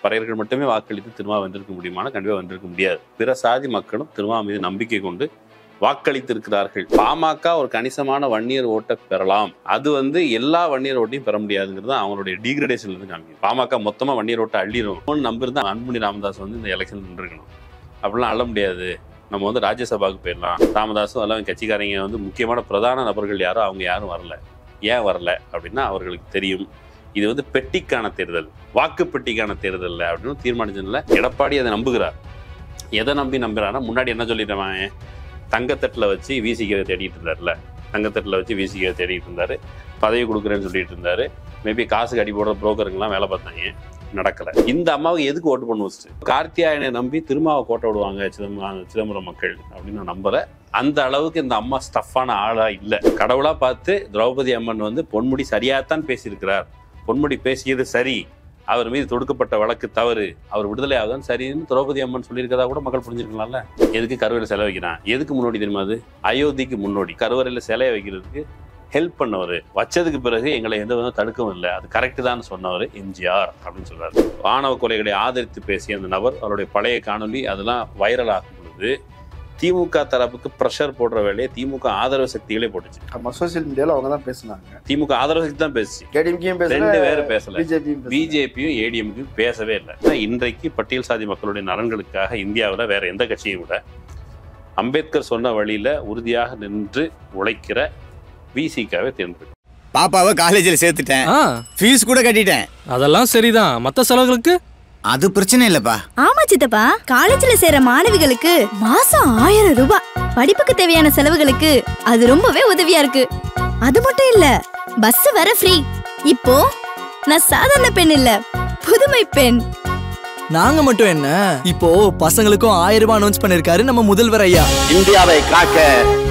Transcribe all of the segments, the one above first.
பறையர்கள் மட்டுமே வாக்களித்து திருமா வந்திருக்க முடியுமானா கண்டிப்பாக வந்திருக்க முடியாது. பிற சாதி மக்களும் திருமா மீது நம்பிக்கை கொண்டு வாக்களித்திருக்கிறார்கள். பாமக ஒரு கணிசமான வன்னியர் ஓட்டை பெறலாம். அது எல்லா வன்னியர் ஓட்டையும் பெற முடியாதுங்கிறது அவங்களுடைய டீக்ரடேஷன்ல இருந்து காமிக்கும். பாமக மொத்தமா வன்னியர் ஓட்டை அள்ளிடும் நம்பியிருந்தா அன்புமணி ராமதாஸ் இந்த எலெக்ஷன் நின்றுக்கணும். அப்படிலாம் அள்ள முடியாது. நம்ம ராஜ்யசபாவுக்கு போயிடலாம். ராமதாஸும் எல்லாம் கட்சிக்காரங்க முக்கியமான பிரதான நபர்கள் யாரோ அவங்க யாரும் வரல. ஏன் வரல அப்படின்னா அவர்களுக்கு தெரியும் இது பெட்டிக்கான தேர்தல், வாக்கு பெட்டிக்கான தேர்தல் அப்படின்னு தீர்மானிச்சதுல எடப்பாடி அதை நம்புகிறார். எதை நம்புறாருன்னா முன்னாடி என்ன சொல்லிடுவாங்க, தங்கத்தட்டில் வச்சு வீசிக்கிறத தேடிட்டு இருந்தார்ல, தங்கத்தட்டில் வச்சு வீசிக்கிறத தேடிட்டு இருந்தாரு, பதவி கொடுக்குறேன்னு சொல்லிட்டு இருந்தாரு. மேபி காசுக்கு அடி போடுற புரோக்கருங்கெல்லாம் வேலை பார்த்தாங்க, நடக்கல. இந்த அம்மாவுக்கு எதுக்கு ஓட்டு பண்ண வச்சுட்டு கார்த்தியாயனை நம்பி திருமாவை கோட்டை விடுவாங்க சிதம்பரம் மக்கள் அப்படின்னு நான் நம்புற. அந்த அளவுக்கு இந்த அம்மா ஸ்டஃப்பான ஆளா இல்லை. கடவுளா பார்த்து திரௌபதி அம்மன் பொன்முடி சரியாத்தான் பேசியிருக்கிறார், பொன்முடி பேசியது சரி, அவர் மீது தொடுக்கப்பட்ட வழக்கு தவறு, அவர் விடுதலை ஆகுதான் சரின்னு திரௌபதி அம்மன் சொல்லியிருக்கதா கூட மக்கள் புரிஞ்சிருக்கலாம்ல. எதுக்கு கருவறையில் சிலை வைக்கிறான், எதுக்கு முன்னோடி தெரியுமா? அது அயோத்திக்கு முன்னோடி. கருவறையில் சிலையை வைக்கிறதுக்கு ஹெல்ப் பண்ணவர், வச்சதுக்கு பிறகு எங்களை எந்த தடுக்கவும் இல்லை, அது கரெக்டு தான் சொன்னவர் எம்ஜிஆர் அப்படின்னு சொல்றாரு. ஆணவ கொலைகளை ஆதரித்து பேசிய அந்த நபர் அவருடைய பழைய காணொலி அதெல்லாம் வைரல் ஆகும் பொழுது திமுக தரப்புக்கு பிரஷர் போடுற வேலையை திமுக ஆதரவு சக்திகளே போட்டுச்சு. சோசியல் மீடியால அவங்க தான் பேசினாங்க. திமுக ஆதரவு சக்தி தான் பேசி, ரெண்டு பேரும் பேசல. பிஜேபியும் ஏடிஎம்கும் பேசவே இல்லை. இன்றைக்கு பட்டியல் சாதி மக்களுடைய நலன்களுக்காக இந்தியாவில் வேற எந்த கட்சியும் விட அம்பேத்கர் சொன்ன வழியில உறுதியாக நின்று உழைக்கிற விசிகாவே தேர்ந்தெடுக்கும். பாப்பாவை காலேஜில் சேர்த்துட்டேன், ஃபீஸ் கூட கட்டிட்டேன். அதெல்லாம் சரிதான். மற்ற செலவுகளுக்கு அது பிரச்சனை இல்லப்பா. ஆமா சித்தப்பா, காலேஜ்ல சேர மாணவிகளுக்கு மாசம் 1000 ரூபாய், படிப்புக்கு தேவையான செலவுகளுக்கு அது ரொம்பவே உதவியா இருக்கு. அது மட்டும் இல்ல, பஸ் வர ஃப்ரீ. இப்போ நான் சாதாரண பெண் இல்ல, புதுமை பெண். நாங்க மட்டும் என்ன, இப்போ பசங்களுக்கும் 1000 ரூபாய் அனௌன்ஸ் பண்ணிருக்காரு நம்ம முதல்வர் ஐயா. இந்தியாவை காக்க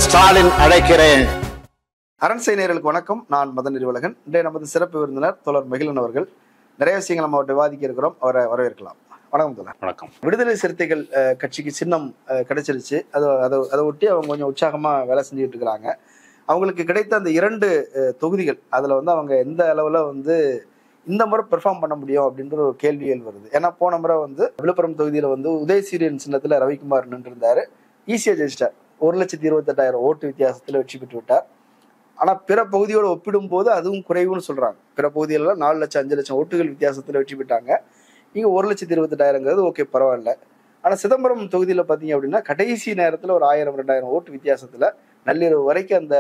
ஸ்டாலின் அழைக்கிறேன். அரண்சை நேயர்களுக்கு வணக்கம். நான் மதன் நிறுவலகன். இன்றைய நமது சிறப்பு விருந்தினர் தோழர் மகிழன் அவர்கள். நிறைய விஷயங்கள் நம்ம அவர்கிட்ட விவாதிக்க இருக்கிறோம், அவரை வரவேற்கலாம். வணக்கம் தோழர். வணக்கம். விடுதலை சிறுத்தைகள் கட்சிக்கு சின்னம் கிடைச்சிருச்சு. அதை ஒட்டி அவங்க கொஞ்சம் உற்சாகமா வேலை செஞ்சுட்டு இருக்கிறாங்க. அவங்களுக்கு கிடைத்த அந்த 2 தொகுதிகள், அதுல அவங்க எந்த அளவுல இந்த முறை பெர்ஃபார்ம் பண்ண முடியும் அப்படின்ற ஒரு கேள்விகள் வருது. ஏன்னா போன முறை விழுப்புரம் தொகுதியில உதயசூரியன் சின்னத்துல ரவிக்குமார் நின்று இருந்தாரு, ஈஸியா ஜெயிச்சிட்டார். 1,28,000 ஓட்டு வித்தியாசத்துல வெற்றி பெற்று விட்டார். ஆனா பிற பகுதியோட ஒப்பிடும் போது அதுவும் குறைவுன்னு சொல்றாங்க. பிற பகுதியில 4 லட்சம் 5 லட்சம் ஓட்டுகள் வித்தியாசத்துல வெற்றி பெற்றாங்க. இங்க 1,28,000 ஓகே, பரவாயில்ல. ஆனா சிதம்பரம் தொகுதியில பாத்தீங்க அப்படின்னா கடைசி நேரத்துல ஒரு 1000-2000 ஓட்டு வித்தியாசத்துல நள்ளிரவு வரைக்கும் அந்த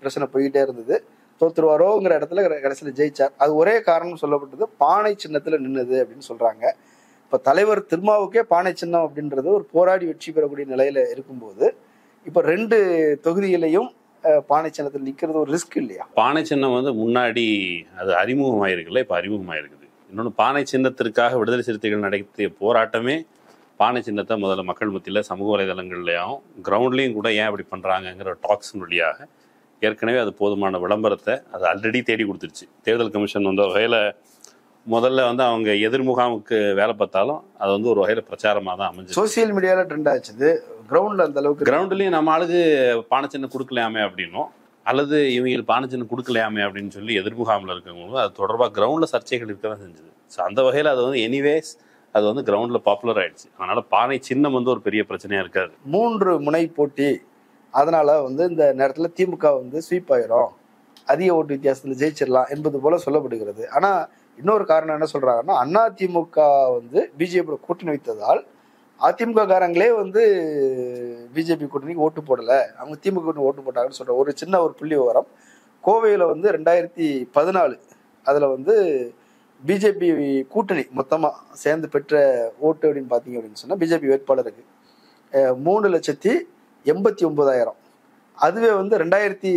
பிரச்சனை போயிட்டே இருந்தது. தோத்துருவாரோங்கிற இடத்துல கடைசியில ஜெயிச்சார். அது ஒரே காரணம் சொல்லப்பட்டது, பானை சின்னத்துல நின்னுது அப்படின்னு சொல்றாங்க. இப்ப தலைவர் திருமாவுக்கே பானை சின்னம் அப்படின்றது ஒரு போராடி வெற்றி பெறக்கூடிய நிலையில இருக்கும்போது இப்ப 2 தொகுதியிலையும் பானை சின்னத்தில் நிற்கிறது ஒரு ரிஸ்க் இல்லையா? பானை சின்னம் முன்னாடி அது அறிமுகமாயிருக்குல்ல, இப்போ அறிமுகமாயிருக்குது. இன்னொன்று, பானை சின்னத்திற்காக விடுதலை சிறுத்தைகள் நடத்திய போராட்டமே பானை சின்னத்தை முதல்ல மக்கள் மத்தியில் சமூக வலைதளங்கள்லையும் கிரவுண்ட்லேயும் கூட ஏன் அப்படி பண்ணுறாங்கங்கிற டாக்ஸின் வழியாக ஏற்கனவே அது போதுமான விளம்பரத்தை அது ஆல்ரெடி தேடி கொடுத்துருச்சு. தேர்தல் கமிஷன் வகையில் முதல்ல அவங்க எதிர்முகாமுக்கு வேலை பார்த்தாலும் அது ஒரு வகையில் பிரச்சாரமாக தான் அமைஞ்சு சோசியல் மீடியாவில் ட்ரெண்ட் ஆச்சு. கிரவுண்ட்ல அந்த அளவுக்கு கிரவுண்ட்லேயும் நம்ம ஆளுக்கு பானை சின்னம் கொடுக்கலையாமே அப்படின்னும், அல்லது இவங்க பானை சின்னம் கொடுக்கலையாமே அப்படின்னு சொல்லி எதிர்முகாமில் இருக்கவங்களும் அது தொடர்பாக கிரவுண்டில் சர்ச்சைகள் இருக்க தான் செஞ்சுது. ஸோ அந்த வகையில் அது எனிவேஸ் அது கிரவுண்டில் பாப்புலர் ஆயிடுச்சு. அதனால பானை சின்னம் ஒரு பெரிய பிரச்சனையாக இருக்காது. 3 முனை போட்டி, அதனால இந்த நேரத்தில் திமுக ஸ்வீப் ஆயிரும், அதிக ஓட்டு வித்தியாசத்தில் ஜெயிச்சிடலாம் என்பது போல சொல்லப்படுகிறது. ஆனா இன்னொரு காரணம் என்ன சொல்றாங்கன்னா, அதிமுக பிஜேபி கூட்டணி வைத்ததால் அதிமுக காரங்களே பிஜேபி கூட்டணிக்கு ஓட்டு போடல, அவங்க திமுக கூட்டணி ஓட்டு போட்டாங்கன்னு சொல்ற ஒரு சின்ன ஒரு புள்ளி விவரம். கோவையில 2014 அதுல பிஜேபி கூட்டணி மொத்தமா சேர்ந்து பெற்ற ஓட்டு அப்படின்னு பாத்தீங்க அப்படின்னு சொன்னா பிஜேபி வேட்பாளருக்கு 3,89,000. அதுவே 2019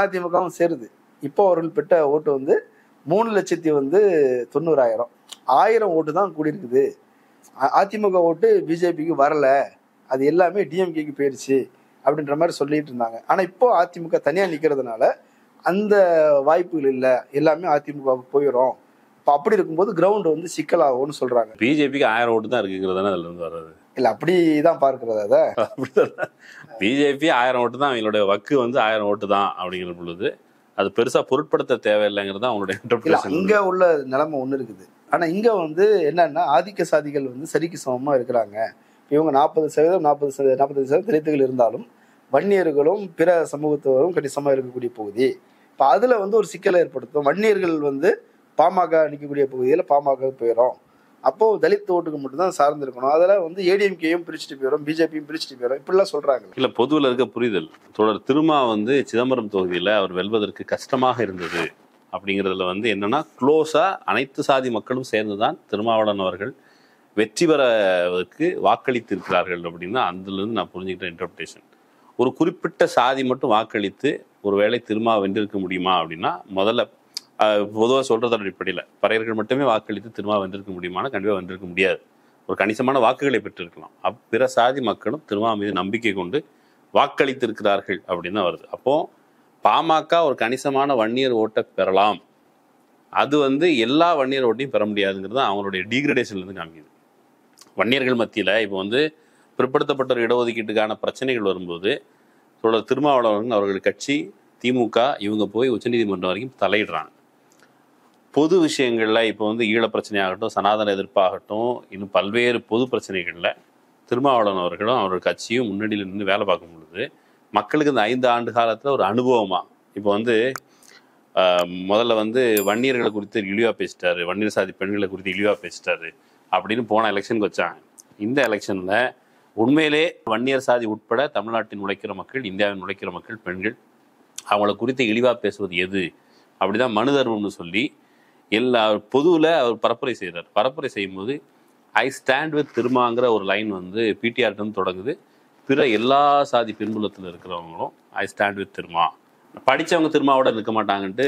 அதிமுகவும் சேருது. இப்போ அவர்கள் பெற்ற ஓட்டு 3,90,000. 1000 ஓட்டு தான் கூடியிருக்குது. அதிமுக ஓட்டு பிஜேபிக்கு வரல, அது எல்லாமே டிஎம்கேக்கு போயிடுச்சு அப்படின்ற மாதிரி சொல்லிட்டு இருந்தாங்க. ஆனா இப்போ அதிமுக தனியா நிக்கிறதுனால அந்த வாய்ப்புகள் இல்லை, எல்லாமே அதிமுகவுக்கு போயிடும். இப்போ அப்படி இருக்கும்போது கிரவுண்ட் சிக்கலாகும்னு சொல்றாங்க. பிஜேபிக்கு 1000 ஓட்டு தான் இருக்குங்கிறதானே அதுல இருந்து வர்றது இல்ல, அப்படிதான் பார்க்கறது. அதை பிஜேபி 1000 ஓட்டு தான், அவங்களுடைய வக்கு 1000 ஓட்டு தான் அப்படிங்கிற பொழுது அது பெருசா பொருட்படுத்த தேவையில்லைங்கிறது அவங்களுடைய இன்டர்பிரேஷன். இங்க உள்ள நிலைமை ஒண்ணு இருக்குது. ஆனா இங்க வந்து என்னன்னா ஆதிக்க சாதிகள் வந்து சரிக்கு சமமா இருக்கிறாங்க. இவங்க 40% 45% தலித்துகள் இருந்தாலும் வன்னியர்களும் பிற சமூகத்தவரும் கணிசமா இருக்கக்கூடிய பகுதி. இப்ப அதுல வந்து ஒரு சிக்கலை ஏற்படுத்தும். வன்னியர்கள் வந்து பாமக நிற்கக்கூடிய பகுதியில் பாமக போயிடும். அப்போ தலித் ஓட்டுக்கு மட்டும்தான் சார்ந்து இருக்கணும். அதில் வந்து ஏடிஎம்கேயும் பிரிச்சுட்டு போயிடும், பிஜேபியும் பிரிச்சுட்டு போயிடும், இப்படிலாம் சொல்றாங்க. இல்ல பொதுவில் இருக்க புரிதல் தொடர் திருமா வந்து சிதம்பரம் தொகுதியில் அவர் வெல்வதற்கு கஷ்டமாக இருந்தது அப்படிங்கிறதுல வந்து என்னன்னா க்ளோஸா அனைத்து சாதி மக்களும் சேர்ந்துதான் திருமாவளவன் அவர்கள் வெற்றி பெறவதற்கு வாக்களித்திருக்கிறார்கள் அப்படின்னா அதுல இருந்து நான் புரிஞ்சுக்கிட்ட இன்டர்பிரேஷன். ஒரு குறிப்பிட்ட சாதி மட்டும் வாக்களித்து ஒருவேளை திருமா வென்றிருக்க முடியுமா அப்படின்னா முதல்ல பொதுவாக சொல்றதோட அடிப்படையில் பறையர்கள் மட்டுமே வாக்களித்து திருமா வென்றிருக்க முடியுமானா கண்டிப்பாக வென்றிருக்க முடியாது. ஒரு கணிசமான வாக்குகளை பெற்றிருக்கலாம். பிற சாதி மக்களும் திருமா மீது நம்பிக்கை கொண்டு வாக்களித்திருக்கிறார்கள் அப்படின்னு தான் வருது. அப்போ பாமக ஒரு கணிசமான வன்னியர் ஓட்டை பெறலாம். அது வந்து எல்லா வன்னியர் ஓட்டையும் பெற முடியாதுங்கிறது அவங்களுடைய டீக்ரடேஷன்லேருந்து காமிக்குது. வன்னியர்கள் மத்தியில் இப்போ வந்து பிற்படுத்தப்பட்ட ஒரு இடஒதுக்கீட்டுக்கான பிரச்சனைகள் வரும்போது தொடர் திருமாவளவன் அவர்கள் கட்சி திமுக இவங்க போய் உச்சநீதிமன்றம் வரைக்கும் தலையிடுறாங்க. பொது விஷயங்களில் இப்போ வந்து ஈழ பிரச்சனையாகட்டும், சனாதன எதிர்ப்பாகட்டும், இன்னும் பல்வேறு பொது பிரச்சனைகளில் திருமாவளவன் அவர்களும் அவரோட கட்சியும் முன்னாடியில் நின்று வேலை பார்க்கும் பொழுது மக்களுக்கு இந்த 5 ஆண்டு காலத்தில் ஒரு அனுபவமாக இப்போ வந்து முதல்ல வந்து வன்னியர்களை குறித்து இழிவாக பேசிட்டாரு, வன்னியர் சாதி பெண்களை குறித்து இழிவாக பேசிட்டாரு அப்படின்னு போன எலெக்ஷனுக்கு வச்சாங்க. இந்த எலெக்ஷனில் உண்மையிலே வன்னியர் சாதி உட்பட தமிழ்நாட்டின் உழைக்கிற மக்கள், இந்தியாவின் உழைக்கிற மக்கள், பெண்கள் அவங்கள குறித்து இழிவாக பேசுவது எது அப்படிதான் மனு தர்மம்னு சொல்லி எல்லா பொதுவில் அவர் பரப்புரை செய்கிறார். பரப்புரை செய்யும்போது ஐ ஸ்டாண்ட் வித் திருமாங்கிற ஒரு லைன் வந்து பிடிஆர்ட்டு தொடங்குது. பிற எல்லா சாதி பின்புலத்தில் இருக்கிறவங்களும் ஐ ஸ்டாண்ட் வித் திருமா, படித்தவங்க திருமாவோட இருக்க மாட்டாங்கன்ட்டு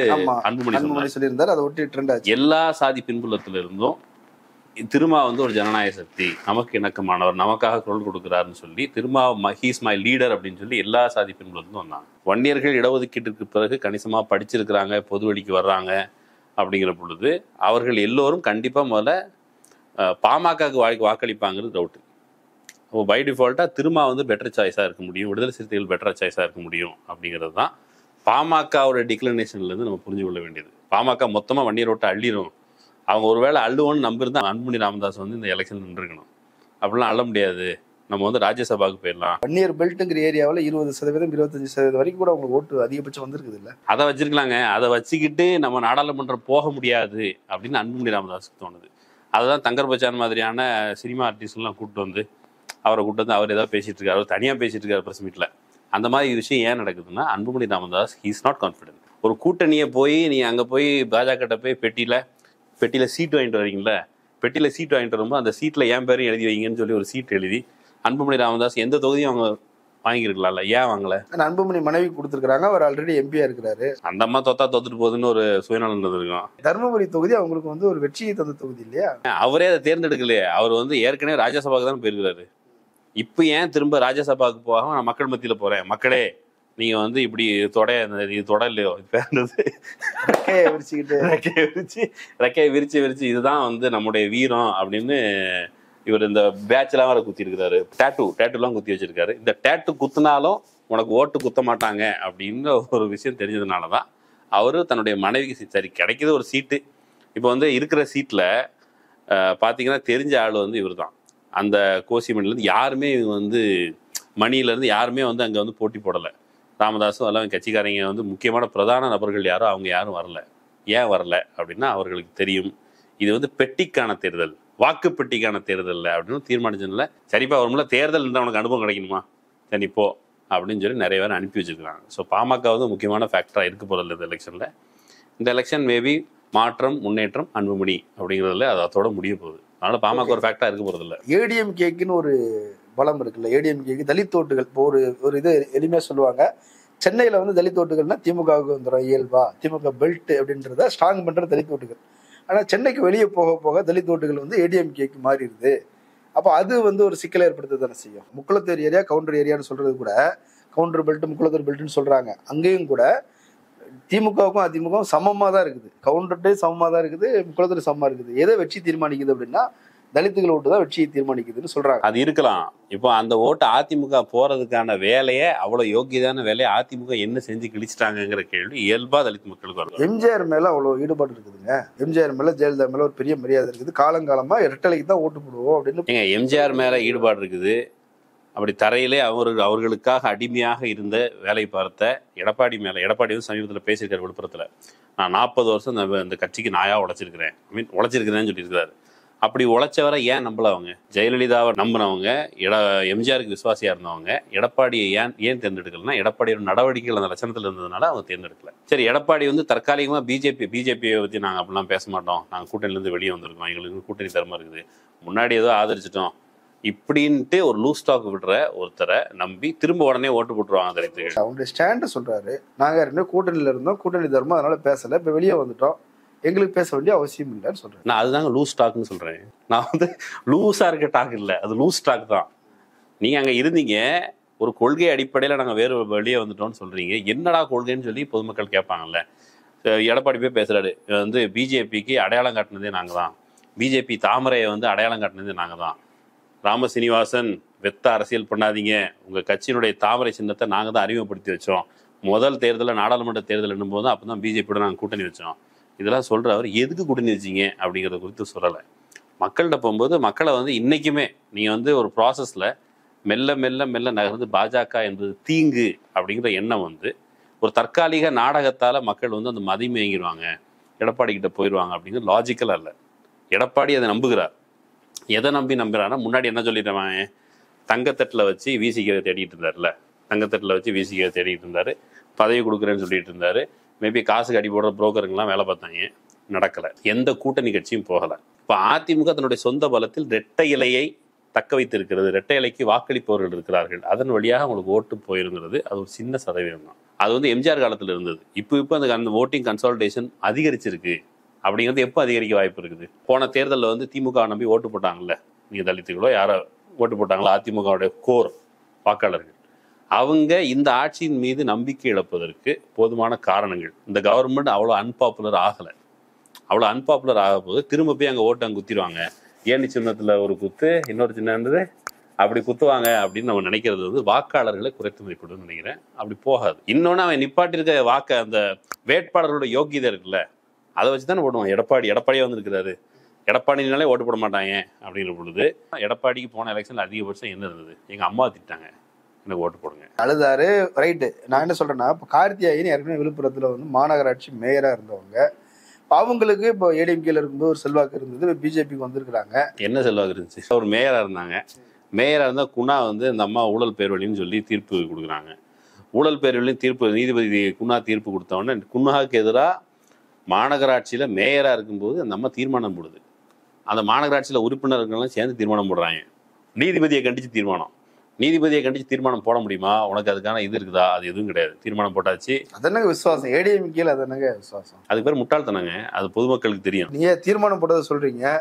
அன்புமணி சொல்லியிருந்தார். அதை ஒட்டி ட்ரெண்ட் ஆச்சு. எல்லா சாதி பின்புலத்தில் இருந்தும் திருமா வந்து ஒரு ஜனநாயக சக்தி, நமக்கு இணக்கமானவர், நமக்காக குரல் கொடுக்குறாருன்னு சொல்லி திருமா ஹீஸ் மை லீடர் அப்படின்னு சொல்லி எல்லா சாதி பின்புலத்தும் வந்தாங்க. வன்னியர்கள் இடஒதுக்கீட்டுக்கு பிறகு கணிசமாக படிச்சிருக்கிறாங்க, பொது வழிக்கு வர்றாங்க அப்படிங்கிற பொழுது அவர்கள் எல்லோரும் கண்டிப்பாக முதல்ல பாமகவுக்கு வாக்களிப்பாங்கிறது டவுட்டு. அப்போ பை டிஃபால்ட்டாக திருமா வந்து பெட்டர் சாய்ஸாக இருக்க முடியும், விடுதலை சிறுத்தைகள் பெட்டர் சாய்ஸாக இருக்க முடியும் அப்படிங்கிறது தான் பாமகவோட டிக்ளரேஷன்லேருந்து நம்ம புரிஞ்சு கொள்ள வேண்டியது. பாமக மொத்தமாக வன்னியர் ஓட்டை அள்ளிடும், அவங்க ஒருவேளை அள்ளுவோன்னு நம்பியிருந்தா அன்புமணி ராமதாஸ் வந்து இந்த எலெக்ஷன் நின்றுக்கணும். அப்படிலாம் அள்ள முடியாது, நம்ம வந்து ராஜ்யசபாவுக்கு போயிடலாம். வன்னியர் பெல்ட்டுங்கிற ஏரியாவில் 20% 25% வரைக்கும் கூட உங்களுக்கு ஓட்டு அதிகபட்சம் வந்திருக்குது இல்லை? அதை வச்சிருக்கலாங்க. அதை வச்சுக்கிட்டு நம்ம நாடாளுமன்றம் போக முடியாது அப்படின்னு அன்புமணி ராமதாஸுக்கு தோணுது. அதுதான் தங்கர் பச்சான் மாதிரியான சினிமா ஆர்டிஸ்ட்லாம் கூப்பிட்டு வந்து அவரை கூப்பிட்டு வந்து அவர் ஏதாவது பேசிட்டு இருக்காரு, அவர் தனியாக பேசிட்டு இருக்காரு ப்ரெஸ் மீட்டில். அந்த மாதிரி விஷயம் ஏன் நடக்குதுன்னா Anbumani Ramadoss he is not confident. ஒரு கூட்டணியை போய் நீ அங்கே போய் பாஜக போய் பெட்டியில் சீட் வாங்கிட்டு வரீங்களா, பெட்டியில் சீட் வாங்கிட்டு வரும்போது அந்த சீட்டில் ஏன் பேரும் எழுதி வைங்கன்னு சொல்லி ஒரு சீட் எழுதி அன்புமணி ராமதாஸ் எந்த தொகுதியும் அவங்க வாங்கியிருக்கலாம்ல, ஏன் வாங்கல? அன்புமணி மனைவி கொடுத்துருக்காங்க, அவர் ஆல்ரெடி எம்பியா இருக்கிறாரு. அந்த அம்மா தோத்துட்டு போகுதுன்னு ஒரு சுயநலம் இருக்கும். தருமபுரி தொகுதி அவங்களுக்கு வந்து ஒரு வெற்றியை தந்த தொகுதி இல்லையா? அவரே அதை தேர்ந்தெடுக்கலையே. அவர் வந்து ஏற்கனவே ராஜ்யசபாவுக்கு தான் போயிருக்கிறாரு. இப்போ ஏன் திரும்ப ராஜ்யசபாவுக்கு போகாம நான் மக்கள் மத்தியில் போறேன், மக்களே நீங்க வந்து இப்படி தொட இல்லையோ ரெக்கையை விரிச்சு இதுதான் வந்து நம்முடைய வீரம் அப்படின்னு இவர் இந்த பேட்ச்லாம் வர குத்தி இருக்கிறாரு. டேட்டூலாம் குத்தி வச்சிருக்காரு. இந்த டேட்டு குத்துனாலும் உனக்கு ஓட்டு குத்த மாட்டாங்க அப்படின்னு ஒரு விஷயம் தெரிஞ்சதுனால தான் அவரு தன்னுடைய மனைவிக்கு சரி கிடைக்கிது ஒரு சீட்டு. இப்போ வந்து இருக்கிற சீட்டில் பார்த்தீங்கன்னா தெரிஞ்ச ஆள் வந்து இவர் தான். அந்த கோசிமணிலேருந்து யாருமே வந்து மணியிலேருந்து யாருமே வந்து அங்கே வந்து போட்டி போடலை. ராமதாஸும் எல்லாம் கட்சிக்காரங்க வந்து முக்கியமான பிரதான நபர்கள் யாரோ அவங்க யாரும் வரல. ஏன் வரல அப்படின்னா அவர்களுக்கு தெரியும் இது வந்து பெட்டிக்கான தேர்தல், வாக்கு பெட்டிக்கான தேர்தல் அப்படின்னு தீர்மானிச்சதுல சரிப்பா வரும்ல, தேர்தல் இருந்தால் உனக்கு அனுபவம் கிடைக்கணுமா, சரி போ அப்படின்னு சொல்லி நிறைய பேர் அனுப்பி வச்சிருக்காங்க. ஸோ பாமக வந்து முக்கியமான ஃபேக்டராக இருக்க போகிறதில்ல இந்த எலெக்ஷனில். இந்த எலெக்ஷன் மேபி மாற்றம் முன்னேற்றம் அன்புமணி அப்படிங்கிறதுல அது அதோட முடிய போகுது. அதனால பாமக ஒரு ஃபேக்டராக இருக்க போகிறதில்ல. ஏடிஎம்கேக்குன்னு ஒரு பலம் இருக்குல்ல, ஏடிஎம்கேக்கு தலித் ஓட்டுகள். இப்போ ஒரு இது எளிமையாக சொல்லுவாங்க, சென்னையில் வந்து தலித் ஓட்டுகள்னா திமுகவுக்கு வந்துடும் இயல்பா, திமுக பெல்ட் அப்படின்றத ஸ்ட்ராங் பண்ணுற தலித் ஓட்டுகள். ஆனால் சென்னைக்கு வெளியே போக போக தலித் ஓட்டுகள் வந்து ஏடிஎம்கேக்கு மாறிடுது. அப்போ அது வந்து ஒரு சிக்கலை ஏற்படுத்த தானே செய்யும். முக்குளத்தூர் ஏரியா கவுண்டர் ஏரியான்னு சொல்றது கூட கவுண்டர் பெல்ட் முக்குளத்தூர் பெல்ட்னு சொல்றாங்க. அங்கேயும் கூட திமுகவுக்கும் அதிமுகவும் சமமாக தான் இருக்குது, கவுண்டர்ட்டே சமமாக தான் இருக்குது, முக்குளத்தூர் சமமாக இருக்குது. எதை வச்சு தீர்மானிக்குது அப்படின்னா தலித்துகள் ஓட்டு தான் வெற்றியை தீர்மானிக்குதுன்னு சொல்றாங்க. அது இருக்கலாம். இப்போ அந்த ஓட்டு அதிமுக போறதுக்கான வேலையை, அவ்வளவு யோக்கியதான வேலையை அதிமுக என்ன செஞ்சு கிழிச்சிட்டாங்கிற கேள்வி இயல்பா தலித் மக்களுக்கு வரும். எம்ஜிஆர் மேல அவ்வளவு ஈடுபாடு இருக்குதுங்க. எம்ஜிஆர் மேல ஜெயலலிதா மேல ஒரு பெரிய மரியாதை இருக்குது. காலங்காலமா இரட்டலைக்கு தான் ஓட்டு போடுவோம் அப்படின்னு எம்ஜிஆர் மேல ஈடுபாடு இருக்குது. அப்படி தரையிலே அவர்களுக்காக அடிமையாக இருந்த வேலை பார்த்த எடப்பாடி மேல, எடப்பாடி வந்து சமீபத்தில் பேசியிருக்காரு விழுப்புரத்துல, நான் 40 வருஷம் இந்த கட்சிக்கு நாயா உழைச்சிருக்கிறேன், உழைச்சிருக்கிறேன்னு சொல்லியிருக்காரு. அப்படி உழைச்சவரை ஏன் நம்பல அவங்க? ஜெயலலிதாவை நம்பினவங்க, எம்ஜிஆருக்கு விசுவாசியா இருந்தவங்க எடப்பாடியை ஏன் தேர்ந்தெடுக்கலன்னா, எடப்பாடியோட நடவடிக்கைகள் அந்த லட்சணத்தில் இருந்ததுனால அவங்க தேர்ந்தெடுக்கல. சரி, எடப்பாடி வந்து தற்காலிகமா பிஜேபியை பத்தி நாங்கள் அப்படிலாம் பேச மாட்டோம், நாங்கள் கூட்டணியிலேருந்து வெளியே வந்திருக்கோம், எங்களுக்கு கூட்டணி தரமா இருக்குது, முன்னாடி ஏதோ ஆதரிச்சிட்டோம் இப்படின்ட்டு ஒரு லூஸ் ஸ்டாக் விடுற ஒருத்தரை நம்பி திரும்ப உடனே ஓட்டு போட்டுருவாங்க தலித்துகள். அவங்களுடைய ஸ்டாண்ட் சொல்றாரு, நாங்க ரெண்டு கூட்டணியில இருந்தோம், கூட்டணி தர்மம், அதனால பேசல, இப்ப வெளியே வந்துட்டோம், எங்களுக்கு பேச வேண்டிய அவசியம் இல்லைன்னு சொல்றேன். நான் அதுதாங்க லூஸ் ஸ்டாக்னு சொல்றேன். நான் வந்து லூஸா இருக்க டாக் இல்லை, அது லூஸ் ஸ்டாக் தான். நீங்க அங்க இருந்தீங்க, ஒரு கொள்கை அடிப்படையில நாங்க வேறு வெளியே வந்துட்டோம்னு சொல்றீங்க, என்னடா கொள்கைன்னு சொல்லி பொதுமக்கள் கேட்பாங்கல்ல. எடப்பாடி போய் பேசுறாரு, வந்து பிஜேபிக்கு அடையாளம் காட்டினதே நாங்க தான், பிஜேபி தாமரையை வந்து அடையாளம் காட்டினதே நாங்க தான், ராமசீனிவாசன் வெத்த அரசியல் பண்ணாதீங்க, உங்க கட்சியினுடைய தாமரை சின்னத்தை நாங்க தான் அறிமுகப்படுத்தி வச்சோம், முதல் தேர்தலில் நாடாளுமன்ற தேர்தல் என்னும் போது அப்பதான் பிஜேபியோட நாங்கள் கூட்டணி வச்சோம், இதெல்லாம் சொல்ற அவர் எதுக்கு கூட்டணி வச்சிங்க அப்படிங்கிறத குறித்து சொல்லலை. மக்கள்கிட்ட போகும்போது மக்களை வந்து இன்னைக்குமே நீங்க வந்து ஒரு ப்ராசஸ்ல மெல்ல மெல்ல மெல்ல நகர்ந்து பாஜக என்பது தீங்கு அப்படிங்கிற எண்ணம் வந்து ஒரு தற்காலிக நாடகத்தால மக்கள் வந்து அந்த மதிமயங்கிடுவாங்க, எடப்பாடி கிட்ட போயிடுவாங்க அப்படிங்கிறது லாஜிக்கலா இல்லை. எடப்பாடி அதை நம்புகிறார். எதை நம்புறாருன்னா, முன்னாடி என்ன சொல்லிடுவாங்க, தங்கத்தட்டில் வச்சு விசிகவை தேடிட்டு இருந்தார்ல, தங்கத்தட்டில் வச்சு விசிகவை தேடிட்டு இருந்தாரு, பதவி கொடுக்குறேன்னு சொல்லிட்டு இருந்தாரு, மேபி காசுக்கு அடி போடுற புரோக்கருங்கெல்லாம் வேலை பார்த்தாங்க, நடக்கலை, எந்த கூட்டணி கட்சியும் போகலை. இப்போ அதிமுக தன்னுடைய சொந்த பலத்தில் இரட்டை இலையை தக்க வைத்திருக்கிறது, இரட்டை இலைக்கு வாக்களிப்பவர்கள் இருக்கிறார்கள், அதன் வழியாக அவங்களுக்கு ஓட்டு போயிருங்கிறது அது ஒரு சின்ன சதவீதம் தான். அது வந்து எம்ஜிஆர் காலத்தில் இருந்தது. இப்போ அந்த ஓட்டிங் கன்சால்டேஷன் அதிகரிச்சிருக்கு. அப்படிங்கிறது எப்போ அதிகரிக்க வாய்ப்பு இருக்குது? போன தேர்தலில் வந்து திமுக நம்பி ஓட்டு போட்டாங்கல்ல, நீங்கள் தலித்துகளோ யாரோ ஓட்டு போட்டாங்களோ, அதிமுகவுடைய கோர் வாக்காளர்கள், அவங்க இந்த ஆட்சியின் மீது நம்பிக்கை இழப்பதற்கு போதுமான காரணங்கள். இந்த கவர்மெண்ட் அவ்வளோ அன்பாப்புலர் ஆகலை. அவ்வளோ அன்பாப்புலர் ஆக போது திரும்ப போய் அங்கே ஓட்டு அங்கே குத்திடுவாங்க, ஏணி சின்னத்தில் ஒரு குத்து, இன்னொரு சின்னது அப்படி குத்துவாங்க அப்படின்னு நம்ம நினைக்கிறது வந்து வாக்காளர்களை குறைத்து மதிப்பிடும் நினைக்கிறேன். அப்படி போகாது. இன்னொன்று, அவன் நிப்பாட்டிருக்க அந்த வேட்பாளர்களோட யோக்கியதை இருக்குல்ல, அதை வச்சு தானே போடுவான். எடப்பாடியே வந்துருக்கிறாரு, எடப்பாடினாலே ஓட்டு போட மாட்டாங்க அப்படிங்கிற பொழுது, எடப்பாடிக்கு போன எலெக்ஷன்ல அதிகபட்சம் என்ன இருந்தது, எங்க அம்மா திட்டாங்க, எனக்கு ஓட்டு போடுங்க அழுதாரு. ரைட்டு. நான் என்ன சொல்றேன்னா, இப்போ கார்த்தியாயின்னு ஏற்கனவே விழுப்புரத்துல வந்து மாநகராட்சி மேயரா இருந்தவங்க, அவங்களுக்கு இப்போ ஏடிஎம்கேல இருக்கும்போது ஒரு செல்வாக்கு இருந்தது, பிஜேபிக்கு வந்திருக்கிறாங்க. என்ன செல்வாக்கு இருந்துச்சு? ஒரு மேயரா இருந்தாங்க. மேயரா இருந்தால் குணா வந்து இந்த அம்மா ஊழல் பேர்வழின்னு சொல்லி தீர்ப்பு கொடுக்குறாங்க. ஊழல் பேர்வழின்னு தீர்ப்பு நீதிபதி குணா தீர்ப்பு கொடுத்தவொடனே குணாவுக்கு எதிராக மாநகராட்சியில் மேயராக இருக்கும்போது அந்த அம்மா தீர்மானம் போடுது. அந்த மாநகராட்சியில் உறுப்பினர்கள்லாம் சேர்ந்து தீர்மானம் போடுறாங்க. நீதிபதியை கண்டித்து தீர்மானம் போட முடியுமா? உனக்கு அதுக்கான இது இருக்குதா? அது எதுவும் கிடையாது. தீர்மானம் போட்டாச்சு. அதனங்க விசுவாசம், ஏடிஎம்கேல அதனங்க விசுவாசம். அதுக்கு பேர் முட்டாள்தானங்க, அது பொதுமக்களுக்கு தெரியும். நீங்க தீர்மானம் போட்டதை சொல்றீங்க,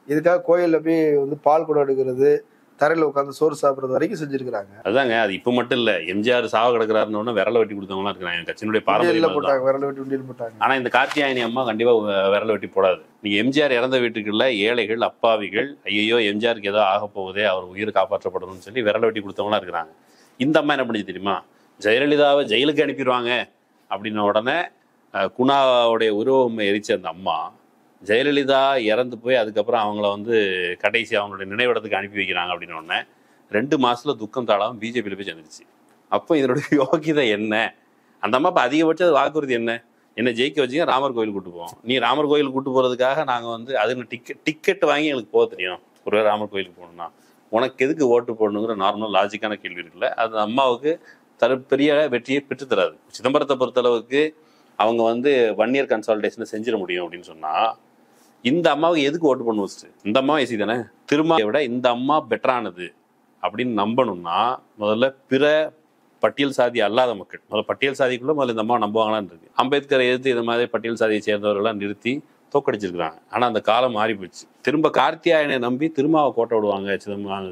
இதுக்காக கோயிலில் போய் வந்து பால் குடம் எடுக்கிறது, தரையில் உட்காந்து சோறு சாப்பிட்றது வரைக்கும் செஞ்சிருக்காங்க. அதாங்க, அது இப்போ மட்டும் இல்லை, எம்ஜிஆர் சாவ கிடக்கிறாருன்னு விரல வெட்டி கொடுத்தவங்களாம் இருக்கிறாங்க. கட்சியினுடைய பாரம்பரியம் போட்டாங்க, விரல வெட்டி உண்டியல் போட்டாங்க. ஆனால் இந்த கார்த்தியாயினி அம்மா கண்டிப்பாக விரல வெட்டி போடாது. நீங்க எம்ஜிஆர் இறந்த வீட்டுக்குள்ள ஏழைகள், அப்பாவிகள், ஐயோ எம்ஜிஆருக்கு ஏதோ ஆக போகுதே, அவர் உயிர் காப்பாற்றப்படணும்னு சொல்லி விரல வெட்டி கொடுத்தவங்களாம் இருக்கிறாங்க. இந்த அம்மா என்ன பண்ணிச்சு தெரியுமா? ஜெயலலிதாவை ஜெயிலுக்கு அனுப்பிடுவாங்க அப்படின்ன உடனே குணாவுடைய உருவம் எரிச்ச அந்த அம்மா ஜெயலலிதா இறந்து போய் அதுக்கப்புறம் அவங்கள வந்து கடைசி அவங்களுடைய நினைவிடத்துக்கு அனுப்பி வைக்கிறாங்க அப்படின்னு உடனே 2 மாசத்துல துக்கம் தாழாமல் பிஜேபியில் போய் சேர்ந்துருச்சு. அப்போ இதனுடைய யோகிதை என்ன? அந்த அம்மா இப்போ அதிகபட்சம் வாக்குறுதி என்ன ஜெயிக்க வச்சுங்க, ராமர் கோயில் கூட்டு போவோம். நீ ராமர் கோயில் கூட்டு போறதுக்காக நாங்கள் வந்து அதுன்னு டிக்கெட் வாங்கி எங்களுக்கு போக தெரியும், ஒரு ராமர் கோயிலுக்கு போகணும்னா உனக்கு எதுக்கு ஓட்டு போடணுங்கிற நார்மல் லாஜிக்கான கேள்வி இருக்குல்ல. அது அம்மாவுக்கு பெரிய வெற்றியை பெற்றுத்தராது. சிதம்பரத்தை பொறுத்தளவுக்கு அவங்க வந்து 1 இயர் கன்சால்டேஷனை செஞ்சிட முடியும் அப்படின்னு சொன்னா, இந்த அம்மாவுக்கு எதுக்கு ஓட்டு பண்ண வச்சுட்டு? இந்த அம்மா ஏசி தானே, திருமாவை விட இந்த அம்மா பெட்டரானது அப்படின்னு நம்பணும்னா முதல்ல பிற பட்டியல் சாதி அல்லாத மக்கள், முதல்ல பட்டியல் சாதிக்குள்ள முதல்ல இந்த அம்மா நம்புவாங்களான்னு இருக்கு. அம்பேத்கரை எதிர்த்து இது மாதிரி பட்டியல் சாதியை சேர்ந்தவர்கள்லாம் நிறுத்தி தோக்கடிச்சிருக்கிறாங்க. ஆனா அந்த காலம் மாறி போச்சு. திரும்ப கார்த்தியாயனை நம்பி திருமாவை கோட்டை விடுவாங்க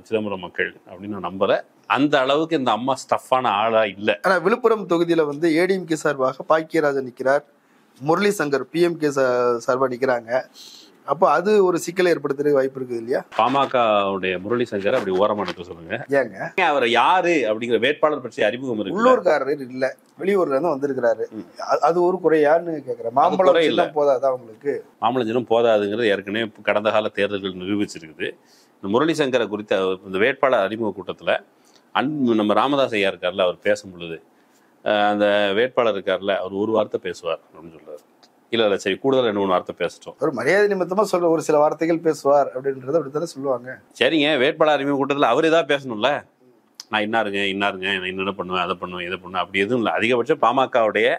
சிதம்பரம் மக்கள் அப்படின்னு நான் நம்புறேன். அந்த அளவுக்கு இந்த அம்மா ஸ்டஃப்பான ஆளா இல்லை. ஆனா விழுப்புரம் தொகுதியில வந்து ஏடிஎம்கே சார்பாக பாக்கியராஜன் நிற்கிறார், முரளி சங்கர் பிஎம்கே சார்பாக நிற்கிறாங்க. அப்போ அது ஒரு சிக்கலை ஏற்படுத்துறதுக்கு வாய்ப்பு இருக்குது இல்லையா? பாமகவுடைய முரளி சங்கர் அப்படி ஓரமா நிற்க சொல்லுங்க. ஏங்க அவர் யாரு அப்படிங்கிற வேட்பாளர் பற்றி அறிமுகம் இருக்கு. உள்ளூர்காரர் இல்ல, வெளியூர்ல இருந்து வந்திருக்கிறாரு. அது ஒரு குறையான்னு கேக்குறேன். மாம்பழம் இல்ல போதாதா உங்களுக்கு? மாம்பழம் சின்னம் போதாதுங்கிறது ஏற்கனவே கடந்த கால தேர்தல்கள் நிரூபிச்சிருக்குது. இந்த முரளி சங்கரை குறித்த இந்த வேட்பாளர் அறிமுக கூட்டத்துல நம்ம ராமதாஸ் ஐயா இருக்கார்ல, அவர் பேசும் பொழுது அந்த வேட்பாளர் இருக்கார்ல, அவர் ஒரு வார்த்தை பேசுவார் அப்படின்னு சொல்றாரு. இல்ல சரி, கூடுதல் 2-3 வார்த்தை பேசட்டும். ஒரு மரியாதை நிமித்தமா சொல்ற ஒரு சில வார்த்தைகள் பேசுவார் அப்படின்றத அப்படித்தானே சொல்லுவாங்க. சரிங்க, வேட்பாளர் அறிமுக கூட்டத்தில் அவர் ஏதாவது பேசணும்ல. நான் இன்னாருங்க நான் என்ன பண்ணுவேன், அதை பண்ணுவேன், இதை பண்ணுவேன், அப்படி எதுவும் இல்லை. அதிகபட்சம் பாமகவுடைய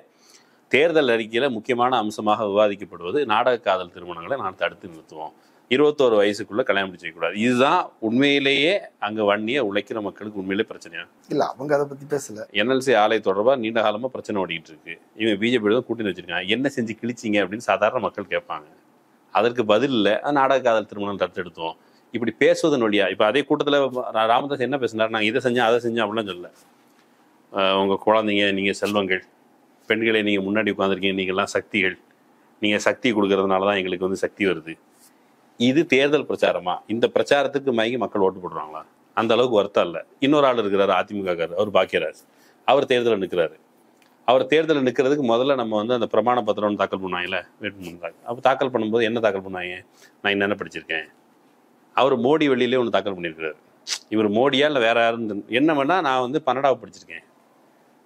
தேர்தல் அறிக்கையில முக்கியமான அம்சமாக விவாதிக்கப்படுவது நாடக காதல் திருமணங்களை நான் தடுத்து நிறுத்துவோம், 21 வயசுக்குள்ள கல்யாணம் முடிச்சு வைக்கக்கூடாது. இதுதான் உண்மையிலேயே அங்க வன்னிய உழைக்கிற மக்களுக்கு உண்மையிலே பிரச்சனையா இல்ல. அவங்க அதை பத்தி பேசல. NLC ஆலை தொடர்பா நீண்ட காலமா பிரச்சனை ஓடிட்டு இருக்கு. இவங்க பிஜேபி தான் கூட்டணி வச்சிருக்காங்க, என்ன செஞ்சு கிழிச்சிங்க அப்படின்னு சாதாரண மக்கள் கேட்பாங்க. அதற்கு பதில் இல்லை, நாடக காதல் திருமணம் தடுத்து எடுத்தோம். இப்படி பேசுவதன் வழியா இப்ப அதே கூட்டத்துல ராமதாஸ் என்ன பேசினார், நாங்கள் இதை செஞ்சோம் அதை செஞ்சோம் அப்படிலாம் சொல்லல. உங்க குழந்தைங்க, நீங்க செல்வங்கள், பெண்களை நீங்க முன்னாடி உட்காந்துருக்கீங்க, நீங்க எல்லாம் சக்திகள், நீங்க சக்தி கொடுக்கறதுனாலதான் எங்களுக்கு வந்து சக்தி வருது. இது தேர்தல் பிரச்சாரமா? இந்த பிரச்சாரத்துக்கு மயங்கி மக்கள் ஓட்டு போடுறாங்களா? அந்த அளவுக்கு வருத்தம் இல்லை. இன்னொரு ஆள் இருக்கிறாரு அதிமுக, அவர் பாக்கியராஜ், அவர் தேர்தலில் நிற்கிறாரு. அவர் தேர்தலில் நிற்கிறதுக்கு முதல்ல நம்ம வந்து அந்த பிரமாண பத்திரம் தாக்கல் பண்ணாங்கல்ல, வேட்புமனு. அப்போ தாக்கல் பண்ணும்போது என்ன தாக்கல் பண்ணாங்க, நான் என்னென்ன படிச்சிருக்கேன். அவர் மோடி வெளியிலே ஒன்று தாக்கல் பண்ணியிருக்கிறாரு. இவர் மோடியா இல்லை வேற யாரும் என்ன வேணா, நான் வந்து 12வது படிச்சிருக்கேன்.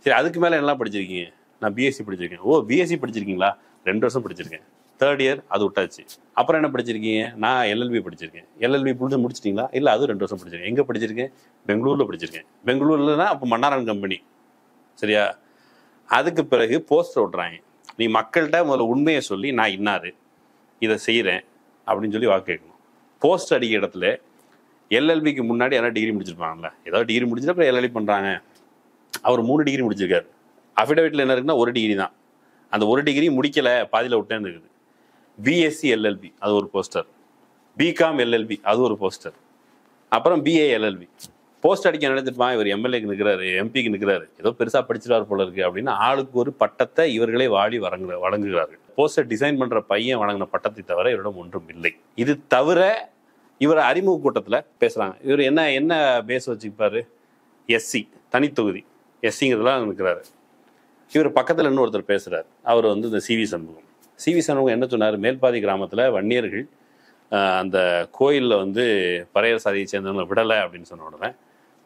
சரி, அதுக்கு மேலே என்னெல்லாம் படிச்சிருக்கீங்க? நான் பிஎஸ்சி படிச்சிருக்கேன். ஓ, பிஎஸ்சி படிச்சிருக்கீங்களா? 2 வருஷம் படிச்சிருக்கேன். 3rd இயர் அது விட்டாச்சு. அப்புறம் என்ன படிச்சிருக்கீங்க? நான் LLB படிச்சிருக்கேன். LLB முடிச்சிட்டிங்களா? இல்லை, அது 2 வருஷம் படிச்சிருக்கேன். எங்கே படிச்சிருக்கேன்? பெங்களூரில் படிச்சிருக்கேன். பெங்களூர்லனா அப்போ மன்னாரன் கம்பெனி, சரியா? அதுக்கு பிறகு போஸ்டர் ஓட்டுறாங்க. நீ மக்கள்கிட்ட முதல்ல உண்மையை சொல்லி நான் இன்னாரு இதை செய்கிறேன் அப்படின்னு சொல்லி வாக்கு கேட்கணும். போஸ்டர் அடிக்கிற இடத்துல LLBக்கு முன்னாடி யாராவது டிகிரி முடிச்சிருப்பாங்கல்ல, ஏதாவது டிகிரி முடிச்சுட்டு அப்புறம் LLB பண்ணுறாங்க. அவர் 3 டிகிரி முடிச்சிருக்காரு. அஃபிடவிட்டில் என்ன இருக்குன்னா 1 டிகிரி தான். அந்த 1 டிகிரி முடிக்கலை, பாதியில் விட்டேன்னு இருக்குது. BSc LLB அது ஒரு போஸ்டர், BCom LLB அது ஒரு போஸ்டர், அப்புறம் BA LLB. போஸ்ட் அடிக்க நினைச்சிருப்பான், இவர் MLAக்கு நிற்கிறாரு, MPக்கு நிற்கிறாரு, ஏதோ பெருசாக படிச்சிருவார் போல இருக்கு அப்படின்னு ஆளுக்கு ஒரு பட்டத்தை இவர்களே வாடி வழங்குகிறார்கள். போஸ்டர் டிசைன் பண்ணுற பையன் வழங்கின பட்டத்தை தவிர இவரிடம் ஒன்றும் இல்லை. இது தவிர இவர் அறிமுக கூட்டத்தில் பேசுகிறாங்க. இவர் என்ன பேச வச்சுப்பாரு, SC தனித்தொகுதி SCங்கிறதுலாம் நிற்கிறாரு. இவர் பக்கத்தில் இன்னொருத்தர் பேசுகிறார், அவர் வந்து இந்த CV சண்முகம். CV சண்முகம் என்ன சொன்னார், மேல்பாதி கிராமத்தில் வன்னியர்கள் அந்த கோயிலில் வந்து பறையர் சாதியை சேர்ந்தவங்களை விடலை அப்படின்னு சொன்ன உடனே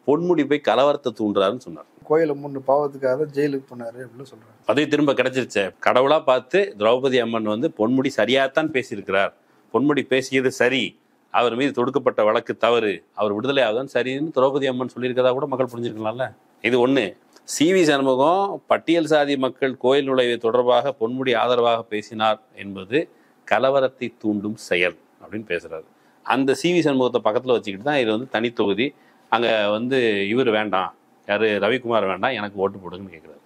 பொன்முடி போய் கலவரத்தை தூண்டுறாருன்னு சொன்னார். கோயில 3 பாவத்துக்காக ஜெயிலுக்கு போனாரு அப்படின்னு சொல்றாரு. பதவி திரும்ப கிடைச்சிருச்சே. கடவுளா பார்த்து திரௌபதி அம்மன் வந்து பொன்முடி சரியாத்தான் பேசியிருக்கிறார், பொன்முடி பேசியது சரி, அவர் மீது தொடுக்கப்பட்ட வழக்கு தவறு, அவர் விடுதலை ஆகுதான் சரின்னு திரௌபதி அம்மன் சொல்லியிருக்கதா கூட மக்கள் புரிஞ்சிருக்கலாம்ல. இது ஒண்ணு. CV சண்முகம் பட்டியல் சாதி மக்கள் கோயில் நுழைவு தொடர்பாக பொன்முடி ஆதரவாக பேசினார் என்பது கலவரத்தை தூண்டும் செயல் அப்படின்னு பேசுறாரு. அந்த CV சண்முகத்தை பக்கத்துல வச்சுக்கிட்டு தான் இது வந்து தனி தொகுதி, அங்க வந்து இவர் வேண்டாம், யாரு ரவிக்குமார் வேண்டாம், எனக்கு ஓட்டு போடுங்கன்னு கேட்கிறாரு.